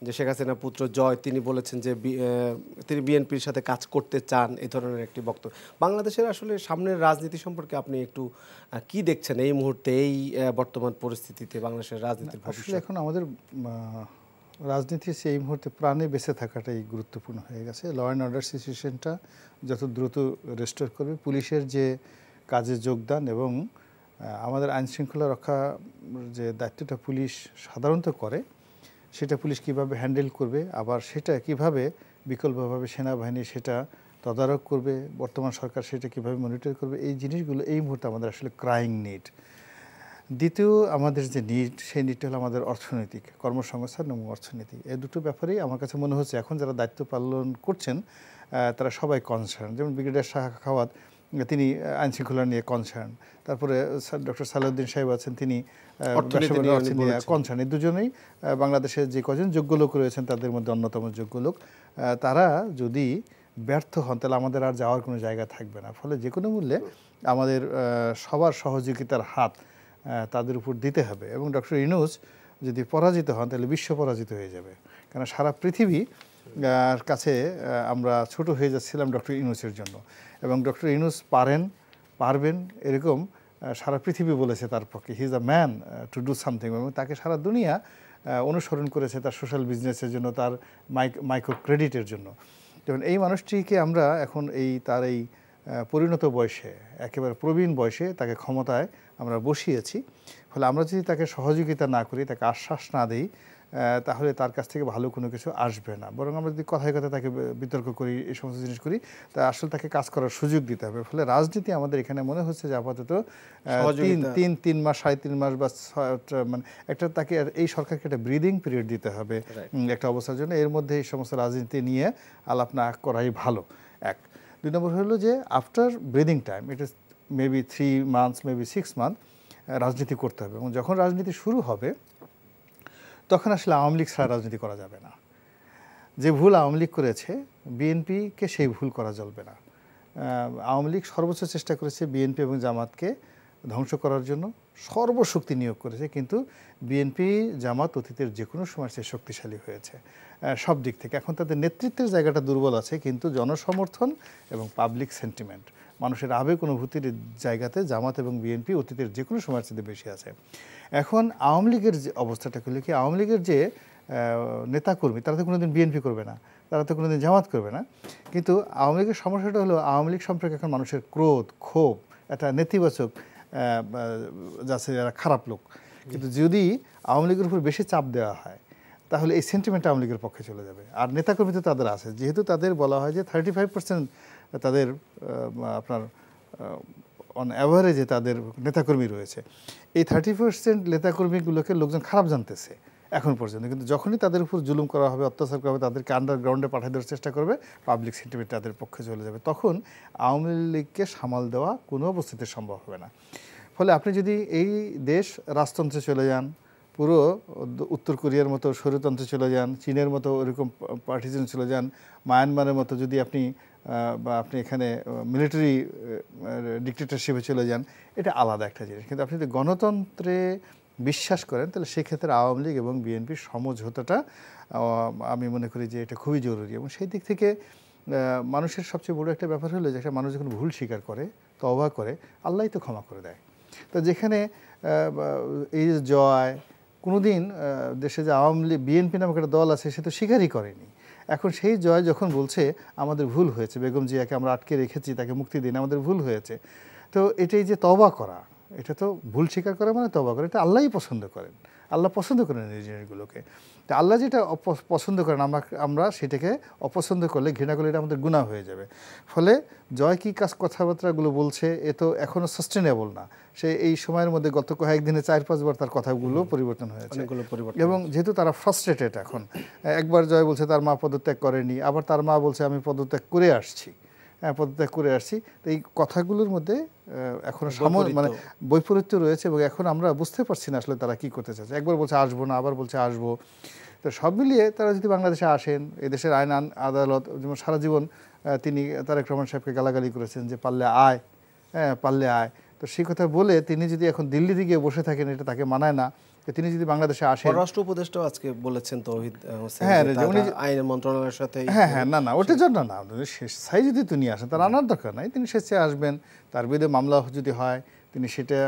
যে শেখ হাসিনা পুত্র জয়, তিনি বলেছেন যে তিনি বিএনপির সাথে কাজ করতে চান, এই ধরনের একটি বক্তব্য। বাংলাদেশের আসলে সামনের রাজনীতি সম্পর্কে আপনি একটু কি দেখছেন এই মুহূর্তে, এই বর্তমান পরিস্থিতিতে বাংলাদেশের রাজনীতির ভবিষ্যৎ? এখন আমাদের রাজনীতি সেই মুহূর্তে প্রাণে বেঁচে থাকাটাই গুরুত্বপূর্ণ হয়ে গেছে। ল অ্যান্ড অর্ডার সিচুয়েশনটা যত দ্রুত রেস্টোর করবে, পুলিশের যে কাজে যোগদান এবং আমাদের আইনশৃঙ্খলা রক্ষা যে দায়িত্বটা পুলিশ সাধারণত করে, সেটা পুলিশ কিভাবে হ্যান্ডেল করবে, আবার সেটা কিভাবে বিকল্পভাবে সেনাবাহিনী সেটা তদারক করবে, বর্তমান সরকার সেটা কিভাবে মনিটর করবে, এই জিনিসগুলো এই মুহূর্তে আমাদের আসলে ক্রাইং নিড। দ্বিতীয় আমাদের যে নিড, সেই নিডটা হলো আমাদের অর্থনৈতিক কর্মসংস্থান এবং অর্থনীতি। এই দুটো ব্যাপারেই আমার কাছে মনে হচ্ছে এখন যারা দায়িত্ব পালন করছেন তারা সবাই কনসার্ন। যেমন ব্রিগেডিয়ার শাখাওয়াত, তিনি আইনশৃঙ্খলা নিয়ে কনসার্ন। তারপরে ডক্টর সালাউদ্দিন সাহেব আছেন, তিনি কনসার্ন। এই দুজনেই বাংলাদেশের যে কজন যোগ্য লোক রয়েছেন তাদের মধ্যে অন্যতম যোগ্য লোক। তারা যদি ব্যর্থ হন তাহলে আমাদের আর যাওয়ার কোনো জায়গা থাকবে না। ফলে যে কোনো মূল্যে আমাদের সবার সহযোগিতার হাত তাদের উপর দিতে হবে। এবং ডক্টর ইউনূস যদি পরাজিত হন তাহলে বিশ্ব পরাজিত হয়ে যাবে, কারণ সারা পৃথিবী কাছে আমরা ছোট হয়ে যাচ্ছিলাম ডক্টর ইউনূসের জন্য। এবং ডক্টর ইউনূস পারবেন এরকম সারা পৃথিবী বলেছে তার পক্ষে, he is a man to do something. এবং তাকে সারা দুনিয়া অনুসরণ করেছে তার সোশ্যাল বিজনেসের জন্য, তার মাইক্রো ক্রেডিটের জন্য। যেমন এই মানুষটিকে আমরা এখন তার এই পরিণত বয়সে, একেবারে প্রবীণ বয়সে তাকে ক্ষমতায় আমরা বসিয়েছি। ফলে আমরা যদি তাকে সহযোগিতা না করি, তাকে আশ্বাস না দিই, তাহলে তার কাছ থেকে ভালো কোনো কিছু আসবে না। বরং আমরা যদি কথায় কথায় তাকে বিতর্ক করি, এই সমস্ত জিনিস করি, তা আসলে তাকে কাজ করার সুযোগ দিতে হবে। ফলে রাজনীতি আমাদের এখানে মনে হচ্ছে যে আপাতত 3 মাস 3.5 মাস বা মানে একটা তাকে এই সরকারকে একটা ব্রিদিং পিরিয়ড দিতে হবে একটা অবস্থার জন্য। এর মধ্যে এই সমস্ত রাজনীতি নিয়ে আলাপ না করাই ভালো। 1 2 নম্বর হলো যে after breathing time, it is maybe 3 months, maybe 6 month রাজনীতি করতে হবে। এবং যখন রাজনীতি শুরু হবে তখন আসলে আওয়ামী লীগ ছাড়া রাজনীতি করা যাবে না। যে ভুল আওয়ামী লীগ করেছে, বিএনপিকে সেই ভুল করা চলবে না। আওয়ামী লীগ সর্বোচ্চ চেষ্টা করেছে বিএনপি এবং জামাতকে ধ্বংস করার জন্য, সর্বশক্তি নিয়োগ করেছে, কিন্তু বিএনপি জামাত অতীতের যে কোনো সময় সে শক্তিশালী হয়েছে সব দিক থেকে। এখন তাদের নেতৃত্বের জায়গাটা দুর্বল আছে, কিন্তু জনসমর্থন এবং পাবলিক সেন্টিমেন্ট, মানুষের আবেগ অনুভূতির জায়গাতে জামাত এবং বিএনপি অতীতের যে কোনো সময়ের চেয়ে বেশি আছে। এখন আওয়ামী লীগের যে অবস্থাটা হলো কি, আওয়ামী লীগের যে নেতাকর্মী তারা তো কোনোদিন বিএনপি করবে না, তারা তো কোনোদিন জামাত করবে না। কিন্তু আওয়ামী লীগের সমস্যাটা হলো আওয়ামী লীগ সম্পর্কে এখন মানুষের ক্রোধ, ক্ষোভ, একটা নেতিবাচক যাচ্ছে যারা খারাপ লোক। কিন্তু যদি আওয়ামী লীগের উপর বেশি চাপ দেওয়া হয় তাহলে এই সেন্টিমেন্টটা আওয়ামী লীগের পক্ষে চলে যাবে। আর নেতাকর্মী তো তাদের আছে, যেহেতু তাদের বলা হয় যে 35% তাদের আপনার অন অ্যাভারেজে তাদের নেতাকর্মী রয়েছে। এই 30% নেতাকর্মীগুলোকে লোকজন খারাপ জানতেছে এখন পর্যন্ত, কিন্তু যখনই তাদের উপর জুলুম করা হবে, অত্যাচার করা হবে, তাদেরকে আন্ডারগ্রাউন্ডে পাঠিয়ে দেওয়ার চেষ্টা করবে, পাবলিক সেন্টিমেন্ট তাদের পক্ষে চলে যাবে। তখন আওয়ামী লীগকে সামাল দেওয়া কোনো অবস্থাতে সম্ভব হবে না। ফলে আপনি যদি এই দেশ রাজতন্ত্রে চলে যান, পুরো উত্তর কোরিয়ার মতো স্বৈরতন্ত্রে চলে যান, চীনের মতো ওরকম পার্টিজান চলে যান, মায়ানমারের মতো যদি আপনি এখানে মিলিটারি ডিক্টেটরশিপে চলে যান, এটা আলাদা একটা জিনিস। কিন্তু আপনি যদি গণতন্ত্রে বিশ্বাস করেন তাহলে সেক্ষেত্রে আওয়ামী লীগ এবং বিএনপির সমঝোতাটা আমি মনে করি যে এটা খুবই জরুরি। এবং সেই দিক থেকে মানুষের সবচেয়ে বড় একটা ব্যাপার হলো যে একটা মানুষ যখন ভুল স্বীকার করে, তওবা করে, আল্লাহই তো ক্ষমা করে দেয়। তো যেখানে এই জয় কোনোদিন দেশে যে আওয়ামী লীগ বিএনপি নামক একটা দল আছে সে তো স্বীকারই করেনি। এখন সেই জয় যখন বলছে আমাদের ভুল হয়েছে, বেগম জিয়াকে আমরা আটকে রেখেছি, তাকে মুক্তি দিন, আমাদের ভুল হয়েছে, তো এটাই যে তওবা করা, এটা তো ভুল স্বীকার করা মানে তওবা করা, এটা আল্লাহই পছন্দ করেন। আল্লাহ পছন্দ করেন এই জিনিসগুলোকে। তো আল্লাহ যেটা পছন্দ করেন আমরা সেটাকে অপছন্দ করলে, ঘৃণা করলে এটা আমাদের গুনাহ হয়ে যাবে। ফলে জয় কী কথাবার্তাগুলো বলছে এ তো এখনও সাস্টেনেবল না। সে এই সময়ের মধ্যে গত কয়েকদিনে 4-5 বার তার কথাগুলো পরিবর্তন হয়েছে। এবং যেহেতু তারা ফ্রাস্ট্রেটেড এখন, একবার জয় বলছে তার মা পদত্যাগ করেনি, আবার তার মা বলছে আমি পদত্যাগ করে আসছি, পদত্যাগ করে আসছি। তো এই কথাগুলোর মধ্যে এখনো মানে বৈপরীত্য রয়েছে এবং এখন আমরা বুঝতে পারছি না আসলে তারা কি করতে চাচ্ছে। একবার বলছে আসবো না, আবার বলছে আসবো। তো সব মিলিয়ে তারা যদি বাংলাদেশে আসেন, এদেশের আইন আদালত, যেমন সারা জীবন তিনি তারেক রহমান সাহেবকে গালাগালি করেছেন যে পারলে আয়, পারলে আয়। তো সেই কথা বলে তিনি যদি এখন দিল্লিতে গিয়ে বসে থাকেন, এটা তাকে মানায় না। তিনি যদি বাংলাদেশে আসেন, পররাষ্ট্র উপদেষ্টাও আজকে বলেছেন তৌহিদ হোসেন আইন মন্ত্রণালয়ের সাথে, না ওটার জন্য না, স্বেচ্ছায় যদি তিনি আসেন তার আনার দরকার নাই, তিনি স্বেচ্ছায় আসবেন, তার বিরুদ্ধে মামলা যদি হয় তিনি সেটা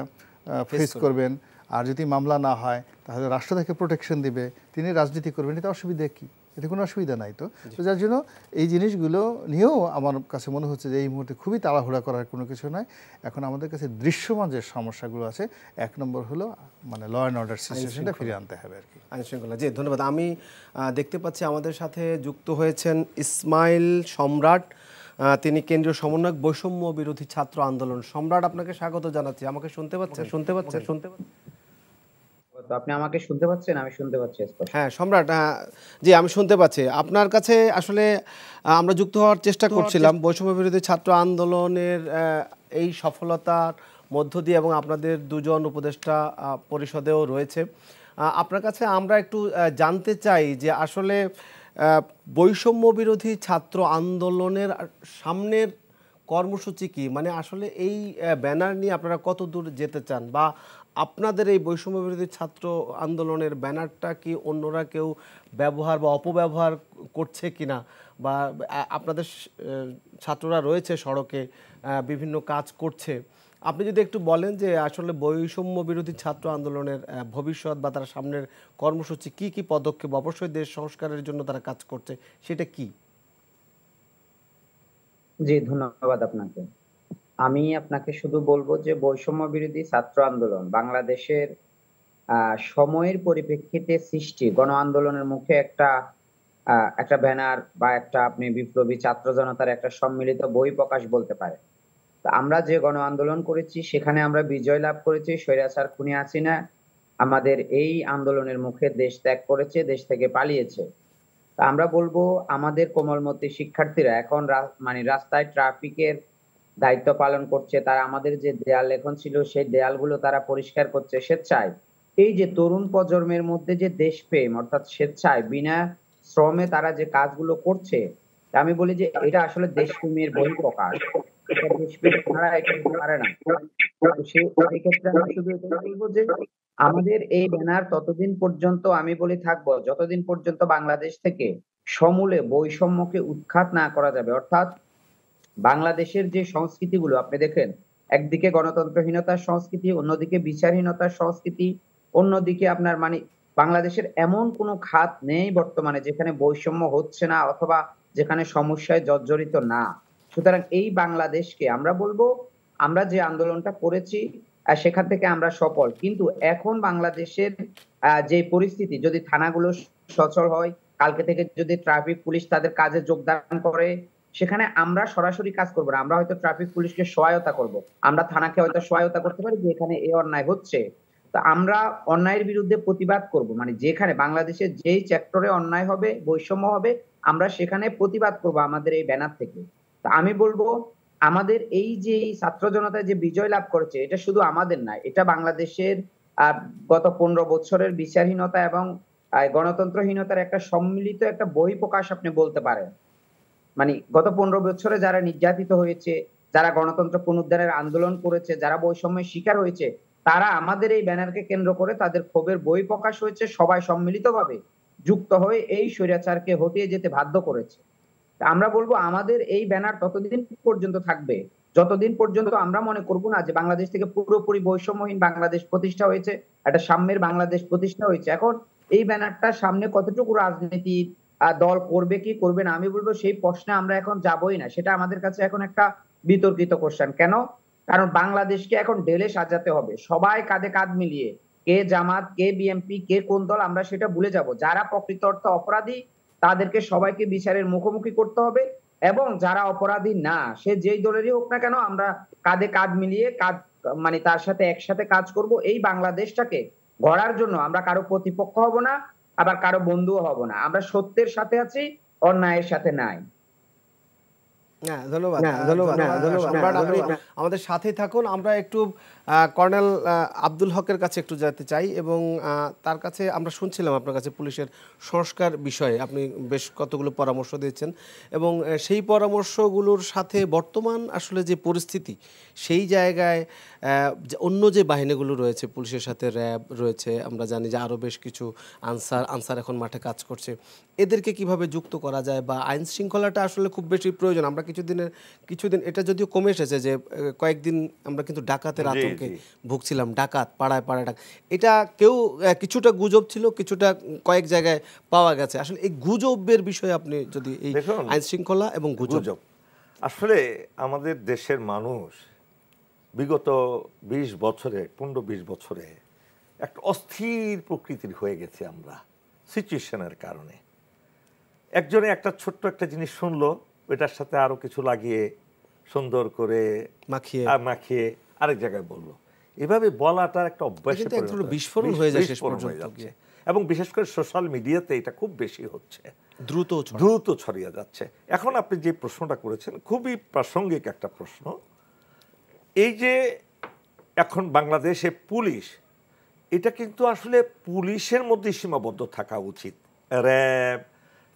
ফেস করবেন। আর যদি মামলা না হয় তাহলে রাষ্ট্র তাকে প্রোটেকশন দিবে, তিনি রাজনীতি করবেন, এতে অসুবিধা কি? এতে কোনো অসুবিধা নাই। তো যার জন্য এই জিনিসগুলো নিয়েও আমার কাছে মনে হচ্ছে যে এই মুহূর্তে খুবই তাড়াহুড়া করার কোনো কিছু নয়। এখন আমাদের কাছে দৃশ্যমান যে সমস্যাগুলো আছে, এক নম্বর হলো মানে ল অ্যান্ড অর্ডার সিচুয়েশনটা ফিরে আনতে হবে আর কি, আইন শৃঙ্খলা। জি ধন্যবাদ। আমি দেখতে পাচ্ছি আমাদের সাথে যুক্ত হয়েছেন ইসমাইল সম্রাট, তিনি কেন্দ্রীয় সমন্বয়ক বৈষম্য বিরোধী ছাত্র আন্দোলন। সম্রাট, আপনাকে স্বাগত জানাচ্ছি। আমাকে শুনতে পাচ্ছেন? তো আপনি আমাকে শুনতে পাচ্ছেন? আমি শুনতে পাচ্ছি স্পষ্ট। হ্যাঁ সম্রাট, জি আমি শুনতে পাচ্ছি। আপনার কাছে আসলে আমরা যুক্ত হওয়ার চেষ্টা করছিলাম বৈষম্য বিরোধী ছাত্র আন্দোলনের এই সফলতার মধ্য দিয়ে, এবং আপনাদের দুজন উপদেষ্টা পরিষদেও রয়েছে। আপনার কাছে আমরা একটু জানতে চাই যে আসলে বৈষম্য বিরোধী ছাত্র আন্দোলনের সামনের কর্মসূচি কি, মানে আসলে এই ব্যানার নিয়ে আপনারা কত দূর যেতে চান, বা আপনাদের এই বৈষম্য বিরোধী ছাত্র আন্দোলনের ব্যানারটা কি অন্যরা কেউ ব্যবহার বা অপব্যবহার করছে কিনা, বা আপনাদের ছাত্ররা রয়েছে সড়কে বিভিন্ন কাজ করছে, আপনি যদি একটু বলেন যে আসলে বৈষম্য বিরোধী ছাত্র আন্দোলনের ভবিষ্যৎ বা তার সামনের কর্মসূচি কি কি পদক্ষেপ, অবশ্যই দেশ সংস্কারের জন্য তারা কাজ করছে, সেটা কি? জি ধন্যবাদ আপনাকে। আমি আপনাকে শুধু বলবো যে বৈষম্য বিরোধী ছাত্র আন্দোলন বাংলাদেশের সময়ের পরিপ্রেক্ষিতে সৃষ্টি গণ আন্দোলনের মুখে একটা ব্যানার বা একটা আপনি বিপ্লবী ছাত্র জনতার একটা সম্মিলিত বই প্রকাশ বলতে পারেন। তো আমরা যে গণ আন্দোলন করেছি সেখানে আমরা বিজয় লাভ করেছি। স্বৈরাচার খুনি হাসিনা আমাদের এই আন্দোলনের মুখে দেশ ত্যাগ করেছে, দেশ থেকে পালিয়েছে। তা আমরা বলবো আমাদের কোমলমতি শিক্ষার্থীরা এখন মানে রাস্তায় ট্রাফিকের দায়িত্ব পালন করছে। তারা আমাদের যে দেয়াল লেখন ছিল সেই দেয়ালগুলো তারা পরিষ্কার করছে স্বেচ্ছায়। এই যে তরুণ প্রজন্মের মধ্যে যে দেশপ্রেম, অর্থাৎ স্বেচ্ছায় বিনা শ্রমে তারা যে কাজগুলো করছে, আমি বলি যে এটা আসলে দেশপ্রেমের বহিঃপ্রকাশ। এটা দেশপ্রেম ছাড়া এটা হতে পারে না। সেই ক্ষেত্রে আমি শুধু এটা বলবো যে আমাদের এই ব্যানার ততদিন পর্যন্ত আমি বলি থাকবো যতদিন পর্যন্ত বাংলাদেশ থেকে সমূলে বৈষম্যকে উৎখাত না করা যাবে। অর্থাৎ বাংলাদেশের যে সংস্কৃতিগুলো আপনি দেখেন, একদিকে গণতন্ত্রহীনতার সংস্কৃতি, অন্যদিকে বিচারহীনতার সংস্কৃতি, অন্যদিকে আপনার মানে বাংলাদেশের এমন কোনো খাত নেই বর্তমানে যেখানে বৈষম্য হচ্ছে না অথবা যেখানে সমস্যায় জর্জরিত না। সুতরাং এই বাংলাদেশকে আমরা বলবো আমরা যে আন্দোলনটা করেছি সেখান থেকে আমরা সফল। কিন্তু এখন বাংলাদেশের যে পরিস্থিতি, যদি থানাগুলো সচল হয়, কালকে থেকে যদি ট্রাফিক পুলিশ তাদের কাজে যোগদান করে, সেখানে আমরা সরাসরি কাজ করবো না, আমরা হয়তো ট্রাফিক পুলিশকে সহায়তা করব, আমরা থানাকে হয়তো সহায়তা করতে পারি যে এখানে এই অন্যায় হচ্ছে। তো আমরা অন্যায়ের বিরুদ্ধে প্রতিবাদ করব, মানে যেখানে বাংলাদেশের যেই সেক্টরে অন্যায় হবে, বৈষম্য হবে, আমরা সেখানে প্রতিবাদ করব আমাদের এই ব্যানার থেকে। তা আমি বলবো আমাদের এই যে ছাত্র জনতা যে বিজয় লাভ করেছে, এটা শুধু আমাদের না, এটা বাংলাদেশের গত 15 বছরের বিচারহীনতা এবং গণতন্ত্রহীনতার একটা সম্মিলিত একটা বহিঃপ্রকাশ আপনি বলতে পারেন। মানে গত 15 বছরে যারা নির্যাতিত হয়েছে, যারা গণতন্ত্র পুনরুদ্ধারের আন্দোলন করেছে, যারা বৈষম্যের শিকার হয়েছে, তারা আমাদের এই ব্যানারকে কেন্দ্র করে তাদের ক্ষোভের বহিঃপ্রকাশ হয়েছে, সবাই সম্মিলিতভাবে যুক্ত হয়ে এই স্বৈরাচারকে হটিয়ে যেতে বাধ্য করেছে। আমরা বলবো আমাদের এই ব্যানার ততদিন পর্যন্ত থাকবে যতদিন পর্যন্ত আমরা মনে করব না যে বাংলাদেশ থেকে পুরোপুরি বৈষম্যহীন বাংলাদেশ প্রতিষ্ঠা হয়েছে, একটা সাম্যের বাংলাদেশ প্রতিষ্ঠা হয়েছে। এখন এই ব্যানারটা সামনে কতটুকু রাজনীতি দল করবে কি করবে না, আমি বলবো সেই প্রশ্নে আমরা এখন যাবই না। সেটা আমাদের কাছে এখন একটা বিতর্কিত কোশ্চেন। কেন? কারণ বাংলাদেশকে এখন ঢেলে সাজাতে হবে, সবাই কাঁধে কাঁধ মিলিয়ে, কে জামাত, কে বিএনপি, কে কোন দল, আমরা সেটা ভুলে যাব। যারা প্রকৃত অর্থে অপরাধী তাদেরকে সবাইকে বিচারের মুখোমুখি করতে হবে, এবং যারা অপরাধী না, সে যেই দলেরই হোক না কেন, আমরা কাঁধে কাঁধ মিলিয়ে কাজ মানে তার সাথে একসাথে কাজ করব। এই বাংলাদেশটাকে গড়ার জন্য আমরা কারো প্রতিপক্ষ হব না, আবার কারো বন্ধুও হব না। আমরা সত্যের সাথে আছি, অন্যায়ের সাথে নাই। ধন্যবাদ। সম্রাট, আপনি আমাদের সাথেই থাকুন। আমরা একটু কর্নেল আব্দুল হকের কাছে একটু যেতে চাই, এবং তার কাছে আমরা শুনছিলাম আপনার কাছে পুলিশের সংস্কার বিষয়ে আপনি বেশ কতগুলো পরামর্শ দিয়েছেন, এবং সেই পরামর্শগুলোর সাথে বর্তমান আসলে যে পরিস্থিতি, সেই জায়গায় অন্য যে বাহিনীগুলো রয়েছে, পুলিশের সাথে র্যাব রয়েছে, আমরা জানি যে আরও বেশ কিছু আনসার এখন মাঠে কাজ করছে, এদেরকে কিভাবে যুক্ত করা যায়, বা আইন শৃঙ্খলাটা আসলে খুব বেশি প্রয়োজন। আমরা কিছুদিন এটা যদিও কমে এসেছে, যে কয়েকদিন আমরা কিন্তু ডাকাতের আতঙ্ক থেকে ভুগছিলাম, ডাকাত পাড়ায় পাড়ায় ডাক, এটা কেউ কিছুটা গুজব ছিল, কিছুটা কয়েক জায়গায় পাওয়া গেছে। আসলে এই গুজবের বিষয়ে আপনি যদি এই আইন শৃঙ্খলা এবং গুজব, আসলে আমাদের দেশের মানুষ বিগত 20 বছরে 15-20 বছরে একটা অস্থির প্রকৃতির হয়ে গেছে আমরা সিচুয়েশনের কারণে। একজনে একটা ছোট্ট একটা জিনিস শুনলো, ওইটার সাথে আরো কিছু লাগিয়ে সুন্দর করে মাখিয়ে আরেক জায়গায় বললো। এভাবে বলাটা একটা অভ্যাসে বিস্ফোরণ হয়ে যায় শেষ পর্যন্ত, এবং বিশেষ করে সোশ্যাল মিডিয়াতে এটা খুব বেশি হচ্ছে, দ্রুত ছড়িয়ে যাচ্ছে। এখন আপনি যে প্রশ্নটা করেছেন খুবই প্রাসঙ্গিক একটা প্রশ্ন। এই যে এখন বাংলাদেশে পুলিশ, এটা কিন্তু আসলে পুলিশের মধ্যে সীমাবদ্ধ থাকা উচিত। র্যাব,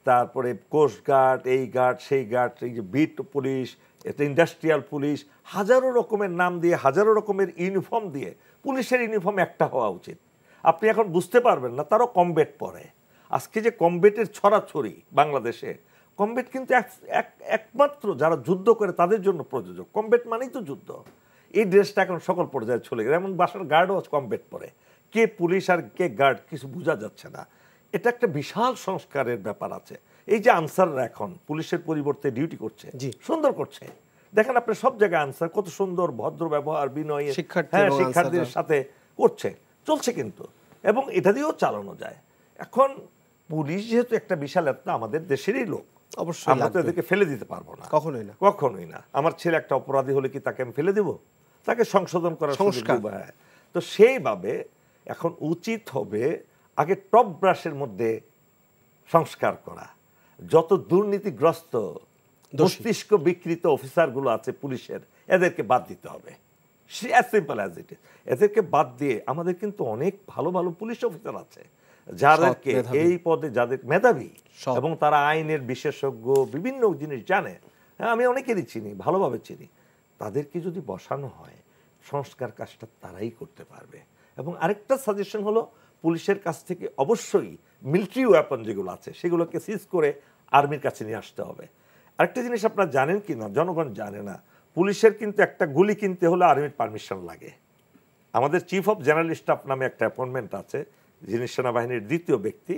তারপরে কোস্টগার্ড, এই গার্ড সেই গার্ড, এই যে বিট পুলিশ, এটা ইন্ডাস্ট্রিয়াল পুলিশ, হাজারো রকমের নাম দিয়ে, হাজারো রকমের ইউনিফর্ম দিয়ে পুলিশের ইউনিফর্ম একটা হওয়া উচিত। আপনি এখন বুঝতে পারবেন না তারও কমব্যাট পরে। আজকে যে কমব্যাটের ছড়াছড়ি বাংলাদেশে, কমব্যাট কিন্তু একমাত্র যারা যুদ্ধ করে তাদের জন্য প্রযোজক। কমব্যাট মানেই তো যুদ্ধ। এই ড্রেসটা এখন সকল পর্যায়ে চলে গেছে। এমন বাসার গার্ডও কমব্যাট পরে, কে পুলিশ আর কে গার্ড কিছু বোঝা যাচ্ছে না। এটা একটা বিশাল সংস্কারের ব্যাপার আছে। এই যে আনসাররা এখন পুলিশের পরিবর্তে ডিউটি করছে, সুন্দর করছে। দেখেন আপনি সব জায়গায় আনসার কত সুন্দর ভদ্র ব্যবহার, বিনয়, শিক্ষার্থীদের সাথে করছে, চলছে কিন্তু, এবং এটা দিয়েও চালানো যায়। এখন পুলিশ যেহেতু একটা বিশাল একটা আমাদের দেশেরই লোক, অবশ্যই আমরা তো এদেরকে ফেলে দিতে পারবো না, কখনোই না। আমার ছেলে একটা অপরাধী হলে কি তাকে আমি ফেলে দিব? তাকে সংশোধন করার সংস্কার। তো সেইভাবে এখন উচিত হবে আগে টপ ব্রাশের মধ্যে সংস্কার করা। যত দুর্নীতিগ্রস্ত মস্তিষ্ক বিকৃত অফিসারগুলো আছে পুলিশের, এদেরকে বাদ দিতে হবে। As simple as it is. এদেরকে বাদ দিয়ে আমাদের কিন্তু অনেক ভালো ভালো পুলিশ অফিসার আছে যাদেরকে এই পদে, যাদের মেধাবী এবং তারা আইনের বিশেষজ্ঞ, বিভিন্ন জিনিস জানে। আমি অনেকেরই চিনি, ভালোভাবে চিনি। তাদেরকে যদি বসানো হয়, সংস্কার কাজটা তারাই করতে পারবে। এবং আরেকটা সাজেশন হলো, পুলিশের কাছ থেকে অবশ্যই মিলিটারি ওয়েপন যেগুলো আছে সেগুলোকে সিজ করে আর্মির কাছে নিয়ে আসতে হবে। আরেকটা জিনিস আপনারা জানেন কি না, জনগণ জানে না, পুলিশের কিন্তু একটা গুলি কিনতে হলে আর্মির পারমিশন লাগে। আমাদের চিফ অফ জেনারেল স্টাফ নামে একটা অ্যাপয়েন্টমেন্ট আছে, যিনি সেনাবাহিনীর দ্বিতীয় ব্যক্তি,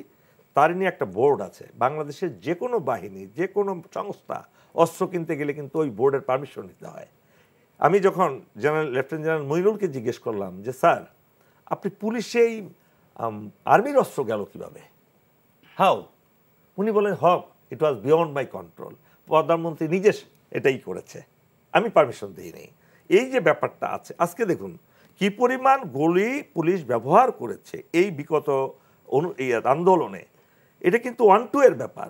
তার নিয়ে একটা বোর্ড আছে। বাংলাদেশের যে কোনো বাহিনী, যে কোনো সংস্থা অস্ত্র কিনতে গেলে কিন্তু ওই বোর্ডের পারমিশন নিতে হয়। আমি যখন লেফটেন্যান্ট জেনারেল মইনুলকে জিজ্ঞেস করলাম যে স্যার, আপনি পুলিশেই আর্মির অস্ত্র গেল কিভাবে, হাউ? উনি বলেন, হক, ইট ওয়াজ বিয়ন্ড মাই কন্ট্রোল। প্রধানমন্ত্রী নিজে এটাই করেছে, আমি পারমিশন দিইনি। এই যে ব্যাপারটা আছে, আজকে দেখুন কি পরিমাণ গুলি পুলিশ ব্যবহার করেছে এই বিগত আন্দোলনে। এটা কিন্তু 1-2 এর ব্যাপার।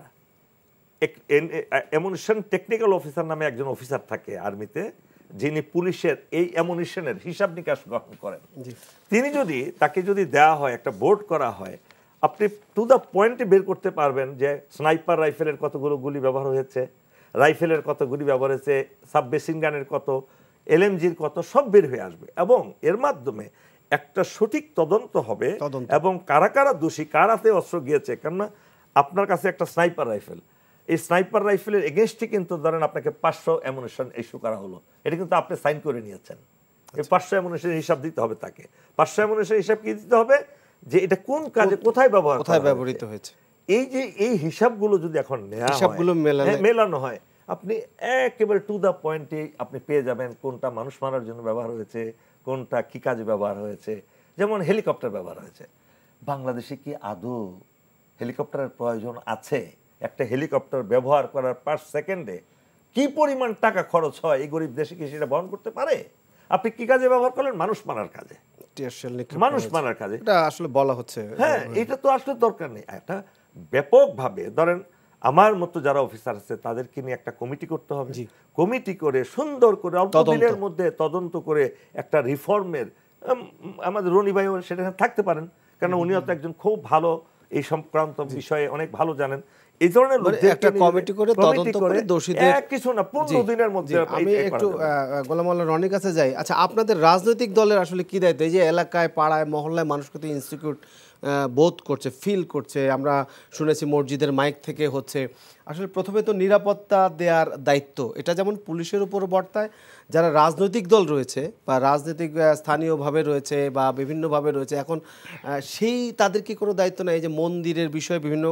অ্যামুনিশন টেকনিক্যাল অফিসার নামে একজন অফিসার থাকে আর্মিতে, যিনি পুলিশের এই অ্যামুনিশনের হিসাব নিকাশ গ্রহণ করেন। তিনি যদি, তাকে যদি দেওয়া হয়, একটা বোর্ড করা হয়, আপনি টু দ্য পয়েন্টে বের করতে পারবেন যে স্নাইপার রাইফেলের কতগুলো গুলি ব্যবহার হয়েছে, রাইফেলের কত গুলি ব্যবহার হয়েছে, সাবমেশিন গানের কত, এলএমজির কত, সব বের হয়ে আসবে। এবং এর মাধ্যমে একটা সঠিক তদন্ত হবে এবং কারা কারা দোষী, কার হাতে অস্ত্র গিয়েছে। কেননা আপনার কাছে একটা স্নাইপার রাইফেল, এই স্নাইপার রাইফেলের এগেনস্টে কিন্তু ধরেন আপনাকে 500 অ্যামুনিশন ইস্যু করা হলো, এটা কিন্তু আপনি সাইন করে নিয়েছেন। এই 500 অ্যামুনিশনের হিসাব দিতে হবে তাকে। 500 অ্যামুনিশনের হিসাব কি দিতে হবে, যে এটা কোন কাজে কোথায় ব্যবহৃত হয়েছে। এই যে এই হিসাবগুলো যদি এখন মেলানো হয়, আপনি একেবারে টু দ্য পয়েন্টে আপনি পেয়ে যাবেন কোনটা মানুষ মারার জন্য ব্যবহার হয়েছে, কোনটা কি কাজে ব্যবহার হয়েছে। যেমন হেলিকপ্টার ব্যবহার হয়েছে, বাংলাদেশে কি আদৌ হেলিকপ্টারের প্রয়োজন আছে? একটা হেলিকপ্টার ব্যবহার করার পার সেকেন্ডে কি পরিমাণ টাকা খরচ হয়, এই গরিব দেশে কি সেটা বহন করতে পারে? আপনি কি কাজে ব্যবহার করলেন? মানুষ মারার কাজে, মানুষ মারার কাজে। এটা আসলে বলা হচ্ছে, হ্যাঁ, এটা তো আসলে দরকার নেই। একটা ব্যাপকভাবে ধরেন আমার মতো যারা অফিসার আছে তাদেরকে নিয়ে একটা কমিটি করতে হবে। কমিটি করে সুন্দর করে অল্প দিনের মধ্যে তদন্ত করে একটা রিফর্মের, আমাদের রনি ভাই সেটা থাকতে পারেন, কারণ উনিও তো একজন খুব ভালো এই সংক্রান্ত বিষয়ে অনেক ভালো জানেন। এই ধরনের একটা কমিটি করে তদন্ত করে দোষীদের কিছু না 15 দিনের মধ্যে আমি একটু গোলাম মাওলানা রনির কাছে যাই। আচ্ছা, আপনাদের রাজনৈতিক দলের আসলে কি দায়িত্ব? এই যে এলাকায় পাড়ায় মহল্লায় মানুষ কত ইনসিকিউর বোধ করছে, ফিল করছে, আমরা শুনেছি মসজিদের মাইক থেকে হচ্ছে, আসলে প্রথমে তো নিরাপত্তা দেওয়ার দায়িত্ব এটা যেমন পুলিশের উপর বর্তায়, যারা রাজনৈতিক দল রয়েছে বা রাজনৈতিক স্থানীয়ভাবে রয়েছে বা বিভিন্নভাবে রয়েছে, এখন সেই তাদের কি কোনো দায়িত্ব নেই? যে মন্দিরের বিষয়ে বিভিন্ন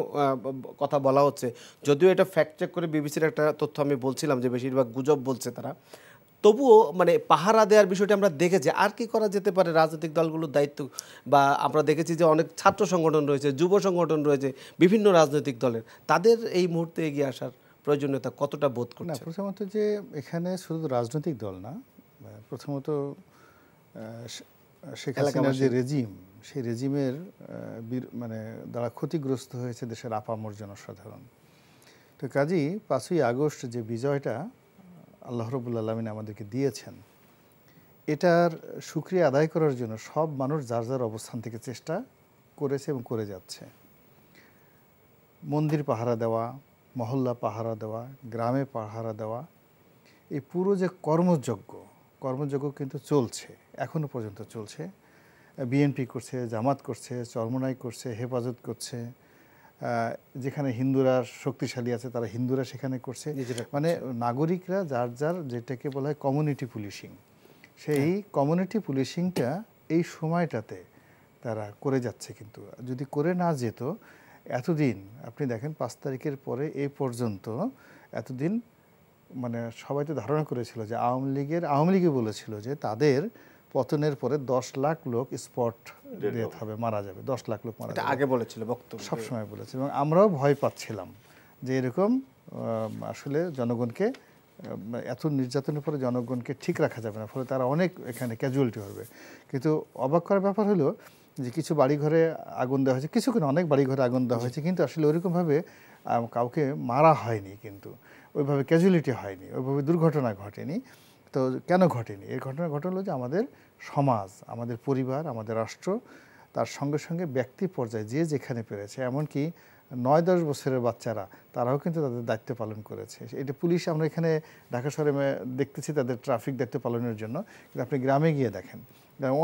কথা বলা হচ্ছে, যদিও এটা ফ্যাক্ট চেক করে বিবিসির একটা তথ্য আমি বলছিলাম যে বেশিরভাগ গুজব বলছে তারা, তবুও মানে পাহারা দেওয়ার বিষয়টা আমরা দেখেছি। আর কি করা যেতে পারে রাজনৈতিক দলগুলোর দায়িত্ব? বা আমরা দেখেছি যে অনেক ছাত্র সংগঠন রয়েছে, যুব সংগঠন রয়েছে, বিভিন্ন রাজনৈতিক দলের, তাদের এই মুহূর্তে এগিয়ে আসার প্রয়োজনীয়তা কতটা বোধ না, করছে? প্রথমত যে এখানে শুধু রাজনৈতিক দল না, প্রথমত শেখ হাসিনার যে রেজিম, সেই রেজিমের মানে দ্বারা ক্ষতিগ্রস্ত হয়েছে দেশের আপামর জনসাধারণ। তো কাজেই 5ই আগস্ট যে বিজয়টা আল্লাহ রাব্বুল আলামিন আমাদেরকে দিয়েছেন, এটার শুকরিয়া আদায় করার জন্য সব মানুষ যার যার অবস্থান থেকে চেষ্টা করেছে এবং করে যাচ্ছে। মন্দির পাহারা দেওয়া, মহল্লা পাহারা দেওয়া, গ্রামে পাহারা দেওয়া, এই পুরো যে কর্মযজ্ঞ কিন্তু চলছে, এখনও পর্যন্ত চলছে। বিএনপি করছে, জামাত করছে, চরমোনাই করছে, হেফাজত করছে, যেখানে হিন্দুরা শক্তিশালী আছে তারা হিন্দুরা সেখানে করছে। মানে নাগরিকরা যার যার যেটাকে বলা হয় কমিউনিটি পুলিশিং, সেই কমিউনিটি পুলিশিংটা এই সময়টাতে তারা করে যাচ্ছে। কিন্তু যদি করে না যেত, এতদিন আপনি দেখেন 5 তারিখের পরে এই পর্যন্ত এতদিন মানে সবাই তো ধারণা করেছিল যে আওয়ামী লীগে বলেছিল যে তাদের পতনের পরে 10 লাখ লোক স্পট ডেথ হবে, মারা যাবে, 10 লাখ লোক মারা যাবে, আগে বলেছিল, বক্তব্য সবসময় বলেছে। এবং আমরাও ভয় পাচ্ছিলাম যে এরকম আসলে জনগণকে এত নির্যাতনের পরে জনগণকে ঠিক রাখা যাবে না, ফলে তারা অনেক এখানে ক্যাজুয়ালিটি হবে। কিন্তু অবাক করার ব্যাপার হলো যে কিছু বাড়িঘরে আগুন দেওয়া হয়েছে, কিছু অনেক বাড়িঘরে আগুন দেওয়া হয়েছে, কিন্তু আসলে ওইরকমভাবে কাউকে মারা হয়নি, কিন্তু ওইভাবে ক্যাজুয়ালিটি হয়নি, ওইভাবে দুর্ঘটনা ঘটেনি। তো কেন ঘটেনি? এই ঘটনা ঘটলো যে আমাদের সমাজ, আমাদের পরিবার, আমাদের রাষ্ট্র, তার সঙ্গে সঙ্গে ব্যক্তি পর্যায়ে যে যেখানে পেরেছে, এমনকি 9-10 বছরের বাচ্চারা তারাও কিন্তু তাদের দায়িত্ব পালন করেছে। এটা পুলিশ আমরা এখানে ঢাকা শহরে দেখতেছি তাদের ট্রাফিক দায়িত্ব পালনের জন্য, কিন্তু আপনি গ্রামে গিয়ে দেখেন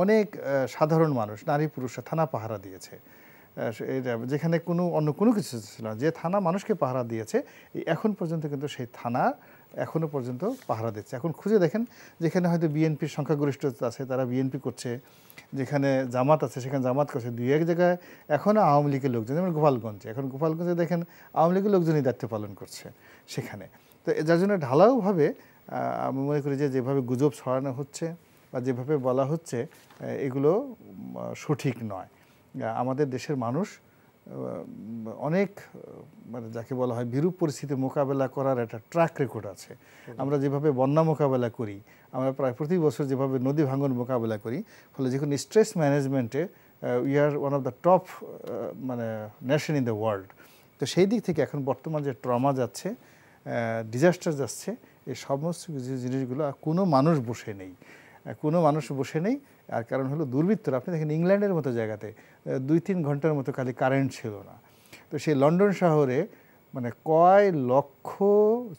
অনেক সাধারণ মানুষ, নারী পুরুষরা থানা পাহারা দিয়েছে। এটা যেখানে অন্য কোনো কিছু ছিল না, যে থানা মানুষকে পাহারা দিয়েছে, এখন পর্যন্ত কিন্তু সেই থানা এখনও পর্যন্ত পাহারা দিচ্ছে। এখন খুঁজে দেখেন যেখানে হয়তো বিএনপির সংখ্যাগরিষ্ঠতা আছে তারা বিএনপি করছে, যেখানে জামাত আছে সেখানে জামাত করছে, 2-1 জায়গায় এখনও আওয়ামী লীগের লোকজন, যেমন গোপালগঞ্জে, এখন গোপালগঞ্জে দেখেন আওয়ামী লীগের লোকজনই দায়িত্ব পালন করছে সেখানে। তো যার জন্য ঢালাওভাবে আমি মনে করি যে যেভাবে গুজব ছড়ানো হচ্ছে বা যেভাবে বলা হচ্ছে, এগুলো সঠিক নয়। আমাদের দেশের মানুষ অনেক মানে যাকে বলা হয় বিরূপ পরিস্থিতি মোকাবেলা করার একটা ট্র্যাক রেকর্ড আছে। আমরা যেভাবে বন্যা মোকাবেলা করি, আমরা প্রায় প্রতি বছর যেভাবে নদী ভাঙন মোকাবেলা করি, ফলে যে কোনো স্ট্রেস ম্যানেজমেন্টে we are one of the top মানে নেশন ইন দ্য ওয়ার্ল্ড। তো সেই দিক থেকে এখন বর্তমান যে ট্রমা যাচ্ছে, ডিজাস্টার যাচ্ছে, এই সমস্ত জিনিসগুলো কোনো মানুষ বসে নেই। আর কারণ হলো দুর্বৃত্তরা। আপনি দেখেন ইংল্যান্ডের মতো জায়গাতে 2-3 ঘন্টার মতো খালি কারেন্ট ছিল না। তো সেই লন্ডন শহরে মানে কয় লক্ষ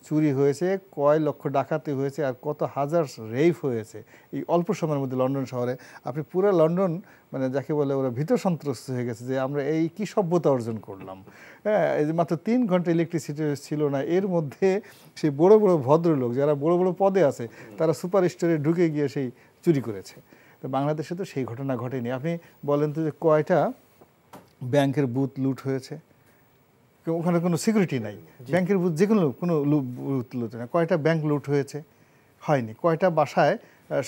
চুরি হয়েছে, কয় লক্ষ ডাকাতি হয়েছে, আর কত হাজার রেপ হয়েছে এই অল্প সময়ের মধ্যে লন্ডন শহরে। আপনি পুরো লন্ডন মানে যাকে বলে ওরা ভীত সন্ত্রস্ত হয়ে গেছে যে আমরা এই কি সভ্যতা অর্জন করলাম। হ্যাঁ, এই যে মাত্র 3 ঘন্টা ইলেকট্রিসিটি ছিল না, এর মধ্যে সেই বড় বড় ভদ্রলোক যারা বড় বড় পদে আছে তারা সুপার স্টোরে ঢুকে গিয়ে সেই চুরি করেছে। তো বাংলাদেশে তো সেই ঘটনা ঘটেনি। আপনি বলেন তো যে কয়টা ব্যাংকের বুথ লুট হয়েছে? ওখানে কোনো সিকিউরিটি নাই, ব্যাংকের বুথ কোনো বুথ লুট না। কয়টা ব্যাংক লুট হয়েছে? হয়নি। কয়টা বাসায়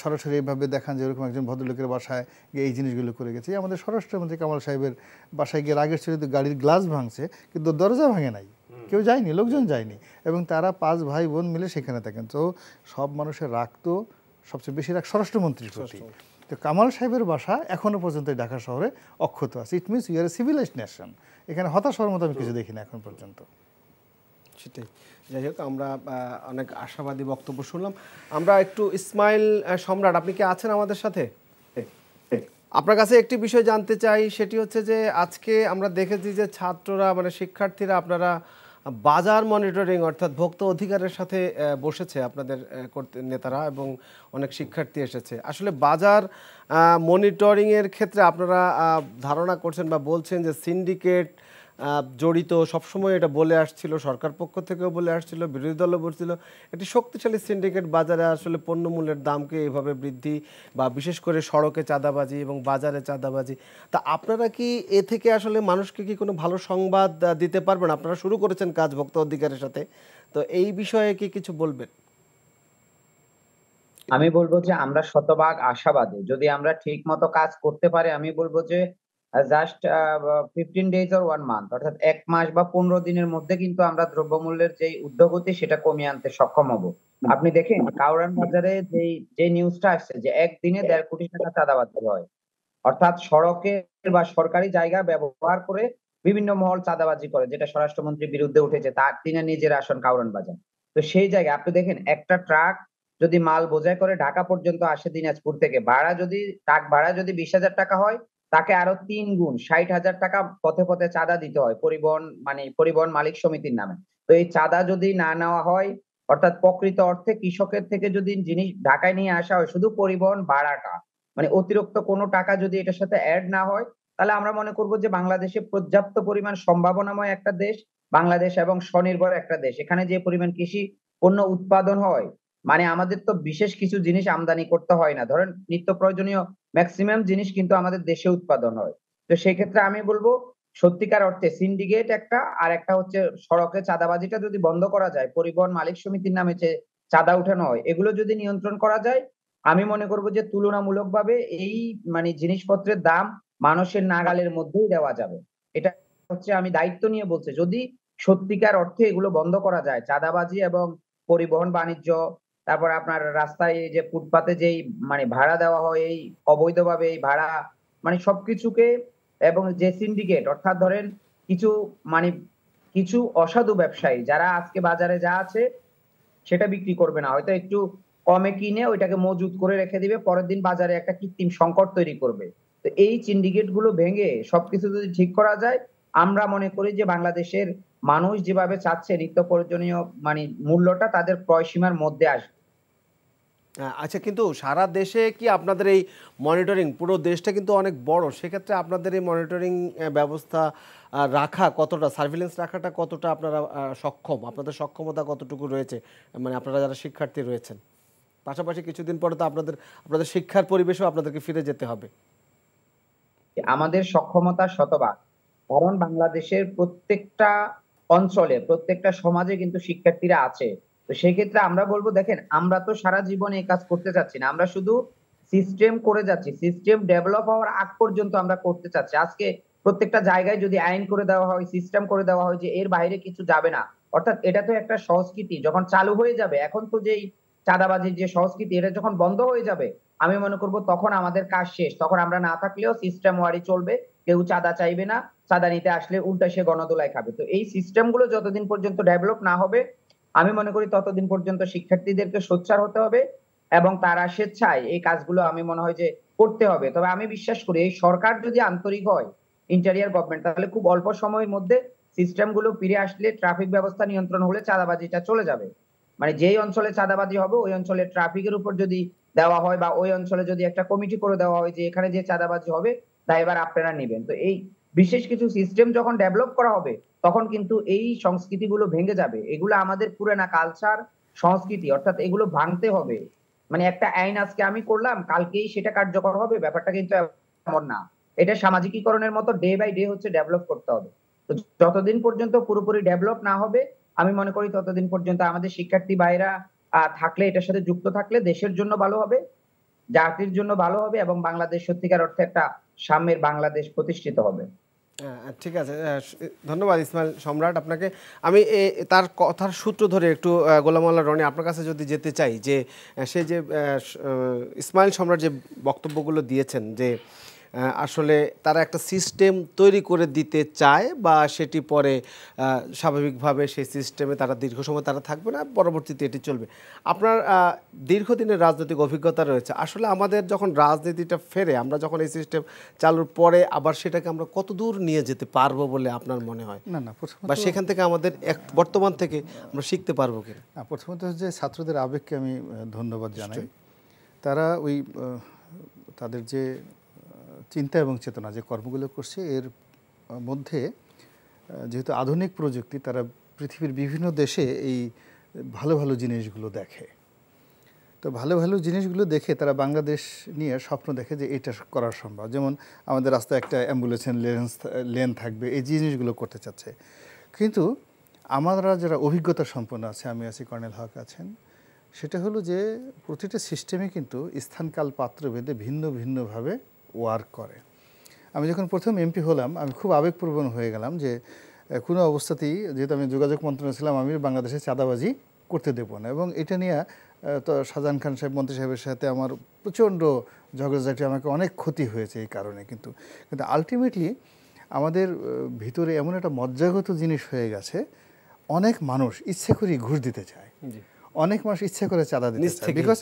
সরাসরি এইভাবে দেখান যে ওরকম একজন ভদ্রলোকের বাসায় গিয়ে এই জিনিসগুলো করে গেছে? আমাদের স্বরাষ্ট্রমন্ত্রী কামাল সাহেবের বাসায় গিয়ে রাগের ছিল গাড়ির গ্লাস ভাঙছে, কিন্তু দরজা ভাঙে নাই, কেউ যায়নি, লোকজন যায়নি, এবং তারা 5 ভাই বোন মিলে সেখানে থাকেন। তো সব মানুষের রাগ তো সবচেয়ে বেশি রাগ স্বরাষ্ট্রমন্ত্রীর প্রতি। তো কামাল সাহেবের বাসা এখনও পর্যন্ত ঢাকা শহরে অক্ষত আছে। It means you are a civilised nation. এখানে হতাশ হওয়ার মতো আমি কিছু দেখি না এখন পর্যন্ত। সেটাই। যাই হোক, আমরা অনেক আশাবাদী বক্তব্য শুনলাম। আমরা একটু ইসমাইল সম্রাট, আপনি কি আছেন আমাদের সাথে? আপনার কাছে একটি বিষয় জানতে চাই, সেটি হচ্ছে যে আজকে আমরা দেখেছি যে ছাত্ররা মানে শিক্ষার্থীরা আপনারা বাজার মনিটরিং অর্থাৎ ভোক্তা অধিকারের সাথে বসেছে আপনাদের নেতারা এবং অনেক শিক্ষার্থী এসেছে। আসলে বাজার মনিটরিংয়ের ক্ষেত্রে আপনারা ধারণা করছেন বা বলছেন যে সিন্ডিকেট জড়িত, সবসময় এটা বলে আসছিল, সরকার পক্ষ থেকেও বলে আসছিল, বিরোধী দলও বলছিল একটি শক্তিশালী সিন্ডিকেট বাজারে আসলে পণ্যমূল্যের দামকে এভাবে বৃদ্ধি বা বিশেষ করে সড়কে চাঁদাবাজি এবং বাজারে চাঁদাবাজি। তা আপনারা কি এ থেকে আসলে মানুষকে কি কোনো ভালো সংবাদ দিতে পারবেন? আপনারা শুরু করেছেন কাজ ভোক্তা অধিকারের সাথে, তো এই বিষয়ে কি কিছু বলবেন? আমি বলবো যে আমরা শতভাগ আশাবাদী, যদি আমরা ঠিক মতো কাজ করতে পারি। আমি বলবো যে জাস্ট 15 ডেজ অর 1 মান্থ, অর্থাৎ 1 মাস বা 15 দিনের মধ্যে কিন্তু আমরা দ্রব্যমূল্যের যে ঊর্ধ্বগতি সেটা কমিয়ে আনতে সক্ষম হব। আপনি দেখেন কাউরান বাজারে যে নিউজটা আসছে যে একদিনে 1.5 কোটি টাকা চাঁদাবাজি হয়, অর্থাৎ সড়কে বা সরকারি জায়গা ব্যবহার করে বিভিন্ন মহল চাঁদাবাজি করে, যেটা স্বরাষ্ট্রমন্ত্রীর বিরুদ্ধে উঠেছে, তার তিনি নিজের আসন কাউরান বাজার। তো সেই জায়গায় আপনি দেখেন একটা ট্রাক যদি মাল বোঝাই করে ঢাকা পর্যন্ত আসে দিনাজপুর থেকে, ট্রাক ভাড়া যদি 20,000 টাকা হয়, তাকে আরো 3 গুণ 60,000 টাকা পথে পথে চাঁদা দিতে হয় পরিবহন মালিক সমিতির নামে। তো এই চাঁদা যদি না নেওয়া হয়, অর্থাৎ প্রকৃত অর্থে কৃষকের থেকে যদি জিনিস ঢাকায় নিয়ে আসা হয়, শুধু পরিবহন ভাড়াটা, অতিরিক্ত কোনো টাকা যদি এটার সাথে এড না হয়, তাহলে আমরা মনে করব যে বাংলাদেশে পর্যাপ্ত পরিমাণ সম্ভাবনাময় একটা দেশ, বাংলাদেশ এবং স্বনির্ভর একটা দেশ। এখানে যে পরিমাণ কৃষি পণ্য উৎপাদন হয়, আমাদের তো বিশেষ কিছু জিনিস আমদানি করতে হয় না। ধরেন নিত্য প্রয়োজনীয় ম্যাক্সিমাম জিনিস কিন্তু আমাদের দেশে উৎপাদন হয়। তো সেক্ষেত্রে আমি বলবো সত্যিকার অর্থে সিন্ডিকেট একটা, আর একটা হচ্ছে সড়কে চাঁদাবাজিটা যদি বন্ধ করা যায়, পরিবহন মালিক সমিতির নামে যে চাঁদা উঠানো হয়, এগুলো যদি নিয়ন্ত্রণ করা যায়, আমি মনে করব যে তুলনামূলকভাবে এই জিনিসপত্রের দাম মানুষের নাগালের মধ্যেই দেওয়া যাবে। এটা হচ্ছে আমি দায়িত্ব নিয়ে বলছি, যদি সত্যিকার অর্থে এগুলো বন্ধ করা যায়, চাঁদাবাজি এবং পরিবহন বাণিজ্য, তারপর আপনার রাস্তায় এই যে ফুটপাতে যেই ভাড়া দেওয়া হয়, এই অবৈধভাবে এই ভাড়া, সবকিছুকে, এবং যে সিন্ডিকেট, অর্থাৎ ধরেন কিছু মানে কিছু অসাধু ব্যবসায়ী যারা আজকে বাজারে যা আছে সেটা বিক্রি করবে না, হয়তো একটু কমে কিনে ওইটাকে মজুত করে রেখে দিবে, পরের দিন বাজারে একটা কৃত্রিম সংকট তৈরি করবে। তো এই সিন্ডিকেট গুলো ভেঙে সবকিছু যদি ঠিক করা যায়, আমরা মনে করি যে বাংলাদেশের মানুষ যেভাবে চাচ্ছে নিত্য প্রয়োজনীয় মূল্যটা তাদের ক্রয় সীমার মধ্যে আসবে। আচ্ছা, কিন্তু সারা দেশে কি আপনাদের এই মনিটরিং, পুরো দেশটা কিন্তু অনেক বড়, সেক্ষেত্রে আপনাদের এই মনিটরিং ব্যবস্থা রাখা কতটা, সার্ভিলেন্স রাখাটা কতটা আপনারা সক্ষম, আপনাদের সক্ষমতা কতটুকু রয়েছে, আপনারা যারা শিক্ষার্থী রয়েছেন? পাশাপাশি কিছুদিন পরে তো আপনাদের শিক্ষার পরিবেশেও আপনাদেরকে ফিরে যেতে হবে। আমাদের সক্ষমতা শতভাগ, কারণ বাংলাদেশের প্রত্যেকটা অঞ্চলে, প্রত্যেকটা সমাজে কিন্তু শিক্ষার্থীরা আছে। তো সেই ক্ষেত্রে আমরা বলবো, দেখেন আমরা তো সারা জীবন এই কাজ করতে চাচ্ছি না, আমরা শুধু সিস্টেম করে যাচ্ছি, সিস্টেম ডেভেলপ হওয়ার আগ পর্যন্ত আমরা করতে চাচ্ছি। আজকে প্রত্যেকটা জায়গায় যদি আইন করে দেওয়া হয়, সিস্টেম করে দেওয়া হয় যে এর বাইরে কিছু যাবে না, অর্থাৎ এটা তো একটা সংস্কৃতি, যখন চালু হয়ে যাবে, এখন তো যেই চাঁদাবাজির যে সংস্কৃতি, এটা যখন বন্ধ হয়ে যাবে, আমি মনে করব তখন আমাদের কাজ শেষ। তখন আমরা না থাকলেও সিস্টেম ওয়ারি চলবে, কেউ চাঁদা চাইবে না, চাঁদা নিতে আসলে উল্টা সে গণদোলায় খাবে। তো এই সিস্টেম গুলো যতদিন পর্যন্ত ডেভেলপ না হবে, আমি মনে করি ততদিন পর্যন্ত শিক্ষার্থীদেরকে সোচ্চার হতে হবে, এবং তারা স্বেচ্ছায় এই কাজগুলো আমি মনে হয় যে করতে হবে। তবে আমি বিশ্বাস করি এই সরকার যদি আন্তরিক হয়, ইন্টেরিয়র গভর্নমেন্ট, তাহলে খুব অল্প সময়ের মধ্যে সিস্টেম গুলো ফিরে আসলে, ট্রাফিক ব্যবস্থা নিয়ন্ত্রণ হলে চাঁদাবাজিটা চলে যাবে। যেই অঞ্চলে চাঁদাবাজি হবে ওই অঞ্চলে ট্রাফিকের উপর যদি দেওয়া হয়, বা ওই অঞ্চলে যদি একটা কমিটি করে দেওয়া হয় যে এখানে যে চাঁদাবাজি হবে দায়ভার আপনারা নেবেন, তো এই বিশেষ কিছু সিস্টেম যখন ডেভেলপ করা হবে, তখন কিন্তু এই সংস্কৃতিগুলো ভেঙে যাবে। এগুলো আমাদের পুরানা কালচার, সংস্কৃতি, অর্থাৎ এগুলো ভাঙতে হবে। একটা আইন আজকে আমি করলাম, কালকেই সেটা কার্যকর হবে, ব্যাপারটা কিন্তু এমন না। এটা সামাজিকীকরণের মতো ডে বাই ডে হচ্ছে ডেভেলপ করতে হবে। তো যতদিন পর্যন্ত পুরোপুরি ডেভেলপ না হবে, আমি মনে করি ততদিন পর্যন্ত আমাদের শিক্ষার্থী ভাইরা থাকলে, এটার সাথে যুক্ত থাকলে দেশের জন্য ভালো হবে, জাতির জন্য ভালো হবে, এবং বাংলাদেশ সত্যিকার অর্থে একটা সাম্যের বাংলাদেশ প্রতিষ্ঠিত হবে। ঠিক আছে, ধন্যবাদ ইসমাইল সম্রাট আপনাকে। আমি তার কথার সূত্র ধরে একটু গোলাম মোল্লা রনি আপনার কাছে যদি যেতে চাই, যে সে যে ইসমাইল সম্রাট যে বক্তব্যগুলো দিয়েছেন, যে আসলে তারা একটা সিস্টেম তৈরি করে দিতে চায় বা সেটি পরে স্বাভাবিকভাবে সেই সিস্টেমে তারা দীর্ঘ সময় তারা থাকবে না, পরবর্তীতে এটি চলবে। আপনার দীর্ঘদিনের রাজনৈতিক অভিজ্ঞতা রয়েছে, আসলে আমাদের যখন রাজনীতিটা ফেরে, আমরা যখন এই সিস্টেম চালুর পরে আবার সেটাকে আমরা কত দূর নিয়ে যেতে পারবো বলে আপনার মনে হয়? না বা সেখান থেকে আমাদের বর্তমান থেকে আমরা শিখতে পারবো কিনা? প্রথমত যে ছাত্রদের আবেগকে আমি ধন্যবাদ জানাই। তারা ওই তাদের যে চিন্তা এবং চেতনা যে কর্মগুলো করছে এর মধ্যে যেহেতু আধুনিক প্রযুক্তি, তারা পৃথিবীর বিভিন্ন দেশে এই ভালো ভালো জিনিসগুলো দেখে। তো ভালো ভালো জিনিসগুলো দেখে তারা বাংলাদেশ নিয়ে স্বপ্ন দেখে যে এটা করা সম্ভব। যেমন আমাদের রাস্তায় একটা অ্যাম্বুলেন্সের লেন থাকবে, এই জিনিসগুলো করতে চাচ্ছে। কিন্তু আমরা যারা অভিজ্ঞতা সম্পন্ন আছে, আমি আছি, কর্নেল হক আছেন, সেটা হলো যে প্রতিটা সিস্টেমে কিন্তু স্থানকাল পাত্রভেদে ভিন্ন ভিন্নভাবে ওয়ার্ক করে। আমি যখন প্রথম এমপি হলাম, আমি খুব আবেগপ্রবণ হয়ে গেলাম যে কোনো অবস্থাতেই, যেহেতু আমি যোগাযোগ মন্ত্রণালয়ে ছিলাম, আমি বাংলাদেশে চাঁদাবাজি করতে দেবো না। এবং এটা নিয়ে তো শাহজাহান খান সাহেব, মন্ত্রী সাহেবের সাথে আমার প্রচণ্ড ঝগড়াঝাটি, আমাকে অনেক ক্ষতি হয়েছে এই কারণে। কিন্তু আলটিমেটলি আমাদের ভিতরে এমন একটা মজ্জাগত জিনিস হয়ে গেছে, অনেক মানুষ ইচ্ছে করে ঘুষ দিতে চায়, অনেক মানুষ ইচ্ছে করে চাঁদা দিতে চায়। বিকজ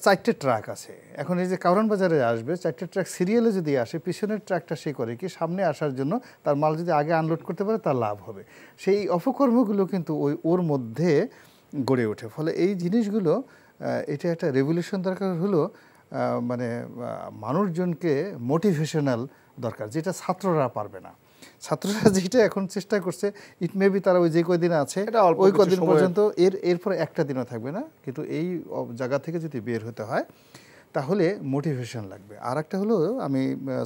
4টে ট্রাক আছে। এখন এই যে কারওয়ান বাজারে আসবে, 4টে ট্রাক সিরিয়ালে যদি আসে, পিছনের ট্রাকটা সে করে কি সামনে আসার জন্য তার মাল যদি আগে আনলোড করতে পারে তার লাভ হবে। সেই অপকর্মগুলো কিন্তু ওর মধ্যে গড়ে ওঠে। ফলে এই জিনিসগুলো, এটা একটা রেভলিউশন দরকার হলো, মানে মানুষজনকে মোটিভেশনাল দরকার, যেটা ছাত্ররা পারবে না। ছাত্ররা যেটা এখন চেষ্টা করছে, ইট মে বি তারা ওই যে কয়দিন আছে ওই কদিন পর্যন্ত, এরপরে একটা দিনও থাকবে না। কিন্তু এই জায়গা থেকে যদি বের হতে হয় তাহলে মোটিভেশন লাগবে। আর একটা হলো, আমি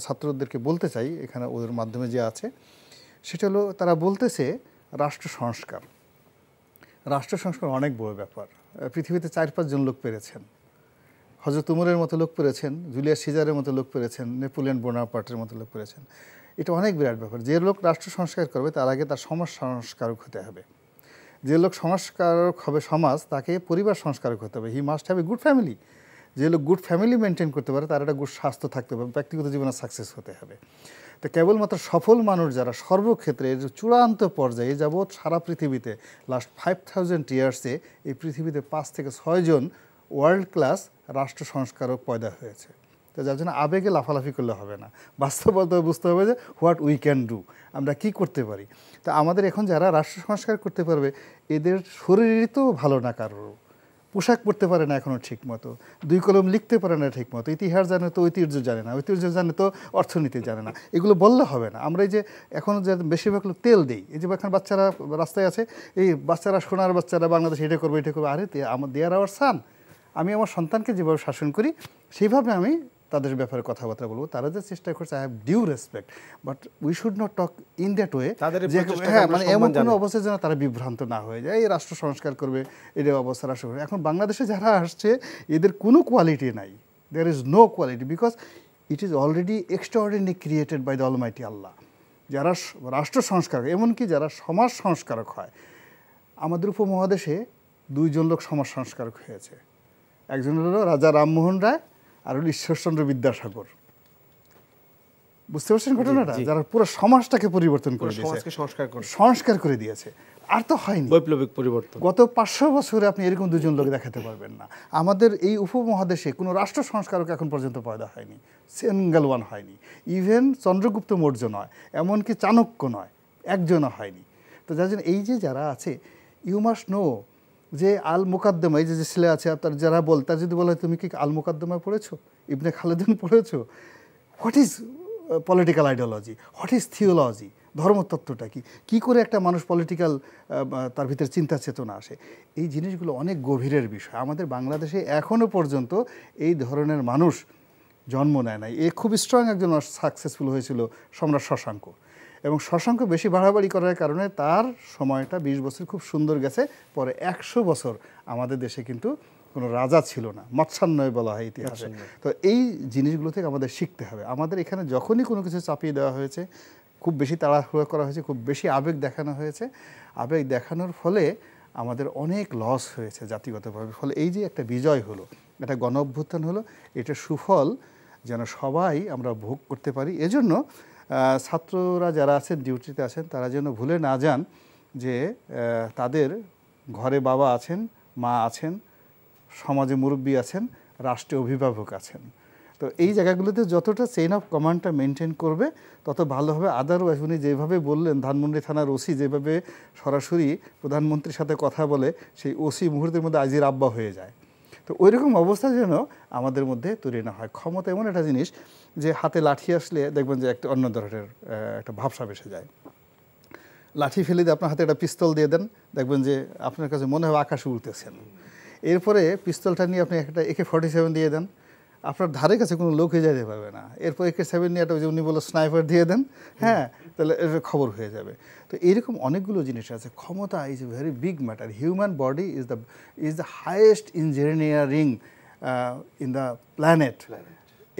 ছাত্রদেরকে বলতে চাই এখানে ওদের মাধ্যমে যে আছে, সেটা হলো তারা বলতেছে রাষ্ট্র সংস্কার। রাষ্ট্র সংস্কার অনেক বড় ব্যাপার। পৃথিবীতে 4-5 জন লোক পেরেছেন, হযরত উমরের মতো লোক পেরেছেন, জুলিয়াস সিজারের মতো লোক পেরেছেন, নেপোলিয়ন বোনাপার্টের মতো লোক পেরেছেন। এটা অনেক বিরাট ব্যাপার। যে লোক রাষ্ট্র সংস্কার করবে তার আগে তার সমাজ সংস্কারক হতে হবে। যে লোক সংস্কারক হবে সমাজ, তাকে পরিবার সংস্কারক হতে হবে। He must have a good family. যে লোক গুড ফ্যামিলি মেনটেন করতে পারে তার একটা গুড স্বাস্থ্য থাকতে হবে, ব্যক্তিগত জীবনে সাকসেস হতে হবে। তো কেবলমাত্র সফল মানুষ যারা সর্বক্ষেত্রে চূড়ান্ত পর্যায়ে যাবৎ সারা পৃথিবীতে লাস্ট 5000 ইয়ার্সে এই পৃথিবীতে 5 থেকে 6 জন ওয়ার্ল্ড ক্লাস রাষ্ট্র সংস্কারক পয়দা হয়েছে। তো যার জন্য আবেগে লাফালাফি করলে হবে না, বাস্তবতা বুঝতে হবে যে হোয়াট উই ক্যান ডু, আমরা কি করতে পারি। তো আমাদের এখন যারা রাষ্ট্র সংস্কার করতে পারবে, এদের শরীরই তো ভালো না, কারোর পোশাক পরতে পারে না এখনও ঠিক মতো, 2 কলম লিখতে পারে না ঠিক মতো, ইতিহাস জানে তো ঐতিহ্য জানে না, ঐতিহ্য জানে তো অর্থনীতি জানে না। এগুলো বললে হবে না। আমরা এই যে এখন যে বেশিরভাগ লোক তেল দিই, এই যে এখন বাচ্চারা রাস্তায় আছে, এই বাচ্চারা, সোনার বাচ্চারা, বাংলাদেশ এটা করবে এটা করবে, আরে দেয়ার আওয়ার সান। আমি আমার সন্তানকে যেভাবে শাসন করি সেইভাবে আমি তাদের ব্যাপারে কথাবার্তা বলবো। তারা যে চেষ্টা করছে, I have due respect, but we should not talk in that way. হ্যাঁ, মানে এমন কোনো অবস্থায় যেন তারা বিভ্রান্ত না হয়ে যায়, এই রাষ্ট্র সংস্কার করবে, এটা অবস্থা রাষ্ট্র। এখন বাংলাদেশে যারা আসছে এদের কোনো কোয়ালিটি নাই, there is no quality, because it is already extraordinary created by the almighty Allah. যারা রাষ্ট্র সংস্কারক, এমনকি যারা সমাজ সংস্কারক হয়, আমাদের উপমহাদেশে 2 জন লোক সমাজ সংস্কারক হয়েছে। একজন হলো রাজা রামমোহন রায়, আর হলো ঈশ্বরচন্দ্র বিদ্যাসাগর। বুঝতে পারছেন ঘটনাটা? যারা পুরো সমাজটাকে পরিবর্তন করে দিয়েছে, সংস্কার করে দিয়েছে। আর তো হয়নি বৈপ্লবিক পরিবর্তন। গত 500 বছরে আপনি এরকম 2 জন লোক দেখাতে পারবেন না। আমাদের এই উপমহাদেশে কোনো রাষ্ট্র সংস্কারক এখন পর্যন্ত পয়দা হয়নি, সিঙ্গেল ওয়ান হয়নি। ইভেন চন্দ্রগুপ্ত মৌর্য নয়, এমনকি চাণক্য নয়, একজনও হয়নি। তো যার জন্য এই যে যারা আছে, ইউ মাস্ট নো যে আল মুকাদ্দমা, এই যে ছেলে আছে আপনার যারা তার যদি বলে তুমি কি আল মুকাদ্দমা পড়েছো, ইবনে খালেদুন পড়েছো, what is political ideology, what is theology, ধর্মতত্ত্বটা কি, কী করে একটা মানুষ পলিটিক্যাল তার ভিতরে চিন্তা চেতনা আসে, এই জিনিসগুলো অনেক গভীরের বিষয়। আমাদের বাংলাদেশে এখনও পর্যন্ত এই ধরনের মানুষ জন্ম নেয় নাই। এ খুব স্ট্রং একজন সাকসেসফুল হয়েছিল সম্রাট শশাঙ্ক, এবং শশাঙ্ক বেশি বাড়াবাড়ি করার কারণে তার সময়টা 20 বছর খুব সুন্দর গেছে। পরে 100 বছর আমাদের দেশে কিন্তু কোনো রাজা ছিল না, মৎস্যান্নয় বলা হয় ইতিহাসে। তো এই জিনিসগুলো থেকে আমাদের শিখতে হবে। আমাদের এখানে যখনই কোনো কিছু চাপিয়ে দেওয়া হয়েছে, খুব বেশি তাড়াহুড়ো করা হয়েছে, খুব বেশি আবেগ দেখানো হয়েছে, আবেগ দেখানোর ফলে আমাদের অনেক লস হয়েছে জাতিগতভাবে। ফলে এই যে একটা বিজয় হলো, একটা গণ অভ্যুত্থান হলো, এটা সুফল যেন সবাই আমরা ভোগ করতে পারি। এজন্য ছাত্ররা যারা আছেন, ডিউটিতে আছেন, তারা যেন ভুলে না যান যে তাদের ঘরে বাবা আছেন, মা আছেন, সমাজে মুরব্বী আছেন, রাষ্ট্রে অভিভাবক আছেন। তো এই জায়গাগুলোতে যতটা চেইন অফ কমান্ডটা মেনটেন করবে তত ভালো হবে। আদারওয়াইজ উনি যেভাবে বললেন, ধানমন্ডি থানার ওসি যেভাবে সরাসরি প্রধানমন্ত্রীর সাথে কথা বলে, সেই ওসি মুহূর্তের মধ্যে আজির আব্বা হয়ে যায়। তো ওই রকম অবস্থা যেন আমাদের মধ্যে তৈরি না হয়। ক্ষমতা এমন একটা জিনিস যে হাতে লাঠি আসলে দেখবেন যে একটা অন্য ধরনের একটা ভাবসাব এসে যায়। লাঠি ফেলে দিয়ে আপনার হাতে একটা পিস্তল দিয়ে দেন, দেখবেন যে আপনার কাছে মনে হয় আকাশে উঠতেছেন। এরপরে পিস্তলটা নিয়ে আপনি একটা AK-47 দিয়ে দেন, আপনার ধারে কাছে কোনো লোক হয়ে যেতে পারবে না। এরপর AK-7 নিয়ে একটা, উনি বলো স্নাইপার দিয়ে দেন, হ্যাঁ, তাহলে এর খবর হয়ে যাবে। তো এইরকম অনেকগুলো জিনিস আছে। ক্ষমতা is a very big matter. Human body is the highest engineering in the planet.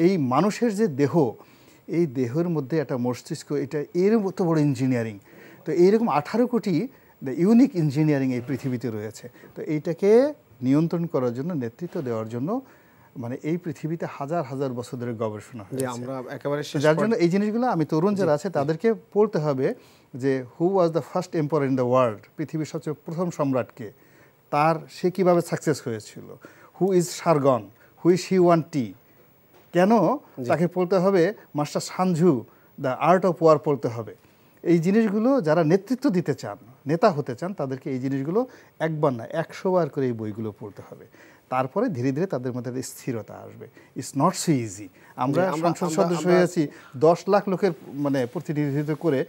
এই মানুষের যে দেহ, এই দেহের মধ্যে একটা মস্তিষ্ক, এটা এর মতো বড় ইঞ্জিনিয়ারিং। তো এইরকম 18 কোটি ইউনিক ইঞ্জিনিয়ারিং এই পৃথিবীতে রয়েছে। তো এইটাকে নিয়ন্ত্রণ করার জন্য, নেতৃত্ব দেওয়ার জন্য মানে এই পৃথিবীতে হাজার হাজার বছর ধরে গবেষণা হয়েছে। আমরা একেবারে যার জন্য এই জিনিসগুলো আমি তরুণ যারা আছে তাদেরকে পড়তে হবে যে who was the first empire in the world, পৃথিবীর সবচেয়ে প্রথম সম্রাটকে, সে কীভাবে সাকসেস হয়েছিল, who is Sargon, who is Huan-Ti, কেন তাকে পড়তে হবে master Sun Tzu, the art of war পড়তে হবে। এই জিনিসগুলো যারা নেতৃত্ব দিতে চান, নেতা হতে চান, তাদেরকে এই জিনিসগুলো একবার না 100 বার করে এই বইগুলো পড়তে হবে। তারপরে ধীরে ধীরে তাদের মধ্যে স্থিরতা আসবে। It's not so easy. আমরা সংসদ সদস্য হয়ে আছি, 10 লাখ লোকের মানে প্রতিনিধিত্ব করে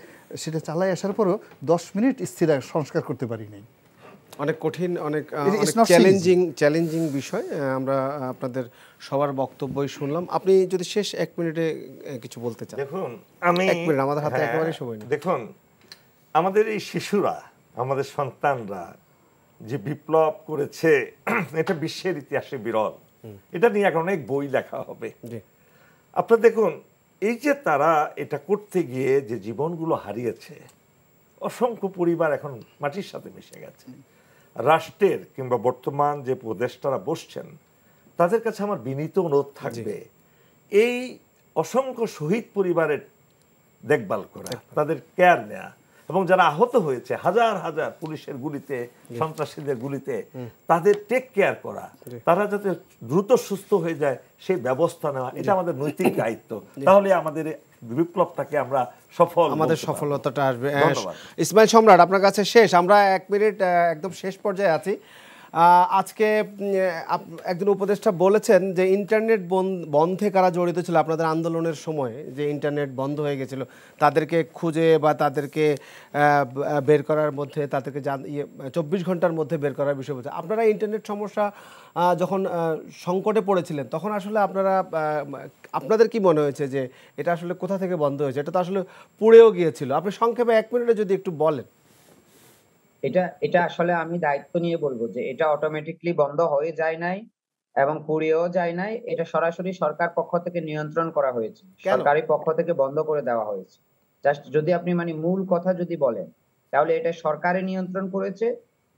সেটা চালাই আসার পরও 10 মিনিট স্থির সংস্কার করতে পারি নাই। অনেক কঠিন, অনেক It's not so চ্যালেঞ্জিং বিষয়। আমরা আপনাদের সবার বক্তব্যই শুনলাম। আপনি যদি শেষ 1 মিনিটে কিছু বলতে চান। দেখুন, আমি 1 মিনিট, আমাদের হাতে একেবারেই সময় নেই। দেখুন, আমাদের এই শিশুরা, আমাদের সন্তানরা যে বিপ্লব করেছে, এটা বিশ্বের ইতিহাসে বিরল। এটা নিয়ে এখন অনেক বই লেখা হবে। আপনারা দেখুন, এই যে তারা এটা করতে গিয়ে যে জীবনগুলো হারিয়েছে, অসংখ্য পরিবার এখন মাটির সাথে মিশে গেছে। রাষ্ট্রের কিংবা বর্তমান যে উপদেষ্টারা বসছেন, তাদের কাছে আমার বিনীত অনুরোধ থাকবে এই অসংখ্য শহীদ পরিবারের দেখভাল করা, তাদের কেয়ার নেওয়া, এবং যারা আহত হয়েছে হাজার হাজার পুলিশের গুলিতে, সন্ত্রাসীদের গুলিতে, তাদের টেক কেয়ার করা, তারা যাতে দ্রুত সুস্থ হয়ে যায় সেই ব্যবস্থা নেওয়া, এটা আমাদের নৈতিক দায়িত্ব। তাহলে আমাদের বিপ্লবটাকে আমরা আমাদের সফলতাটা আসবে। ইসমাইল সম্রাট, আপনার কাছে শেষ, আমরা 1 মিনিট একদম শেষ পর্যায়ে আছি। আজকে একজন উপদেষ্টা বলেছেন যে ইন্টারনেট বন্ধে কারা জড়িত ছিল আপনাদের আন্দোলনের সময়, যে ইন্টারনেট বন্ধ হয়ে গেছিল, তাদেরকে খুঁজে বা তাদেরকে বের করার মধ্যে, তাদেরকে 24 ঘন্টার মধ্যে বের করার বিষয় বলছে। আপনারা ইন্টারনেট সমস্যা যখন সংকটে পড়েছিলেন, তখন আসলে আপনাদের কি মনে হয়েছে যে এটা আসলে কোথা থেকে বন্ধ হয়েছে? এটা তো আসলে পুড়েও গিয়েছিল। আপনি সংক্ষেপে 1 মিনিটে যদি একটু বলেন। এটা আসলে আমি দায়িত্ব নিয়ে বলবো যে এটা অটোমেটিকলি বন্ধ হয়ে যায় নাই এবং পুড়িয়েও যায় নাই। এটা সরাসরি সরকার পক্ষ থেকে নিয়ন্ত্রণ করা হয়েছে, সরকারি পক্ষ থেকে বন্ধ করে দেওয়া হয়েছে। জাস্ট যদি আপনি মানে মূল কথা যদি বলেন, তাহলে এটা সরকারে নিয়ন্ত্রণ করেছে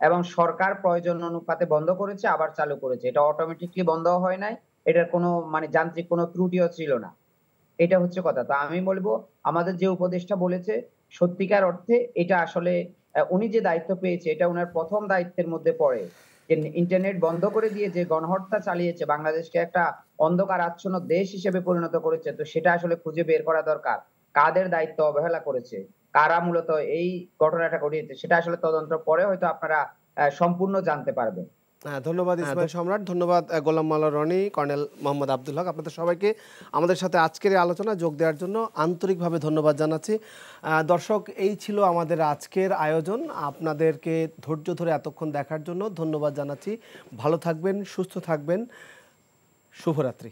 এবং সরকার প্রয়োজন অনুপাতে বন্ধ করেছে, আবার চালু করেছে। এটা অটোমেটিকলি বন্ধ হয় নাই, এটার কোনো মানে যান্ত্রিক কোনো ত্রুটিও ছিল না। এটা হচ্ছে কথা। তো আমি বলবো আমাদের যে উপদেষ্টা বলেছে, সত্যিকার অর্থে এটা আসলে উনি যে দায়িত্ব পেয়েছে, এটা উনার প্রথম দায়িত্বের মধ্যে পড়ে। যে ইন্টারনেট বন্ধ করে দিয়ে যে গণহত্যা চালিয়েছে, বাংলাদেশকে একটা অন্ধকার আচ্ছন্ন দেশ হিসেবে পরিণত করেছে, তো সেটা আসলে খুঁজে বের করা দরকার। কাদের দায়িত্ব অবহেলা করেছে, কারা মূলত এই ঘটনাটা ঘটিয়েছে, সেটা আসলে তদন্ত পরে হয়তো আপনারা সম্পূর্ণ জানতে পারবেন। ধন্যবাদ ইসমাইল সম্রাট, ধন্যবাদ গোলাম মাওলা রনি, কর্নেল মোহাম্মদ আব্দুল হক, আপনাদের সবাইকে আমাদের সাথে আজকের এই আলোচনা যোগ দেওয়ার জন্য আন্তরিকভাবে ধন্যবাদ জানাচ্ছি। দর্শক, এই ছিল আমাদের আজকের আয়োজন। আপনাদেরকে ধৈর্য ধরে এতক্ষণ দেখার জন্য ধন্যবাদ জানাচ্ছি। ভালো থাকবেন, সুস্থ থাকবেন, শুভরাত্রি।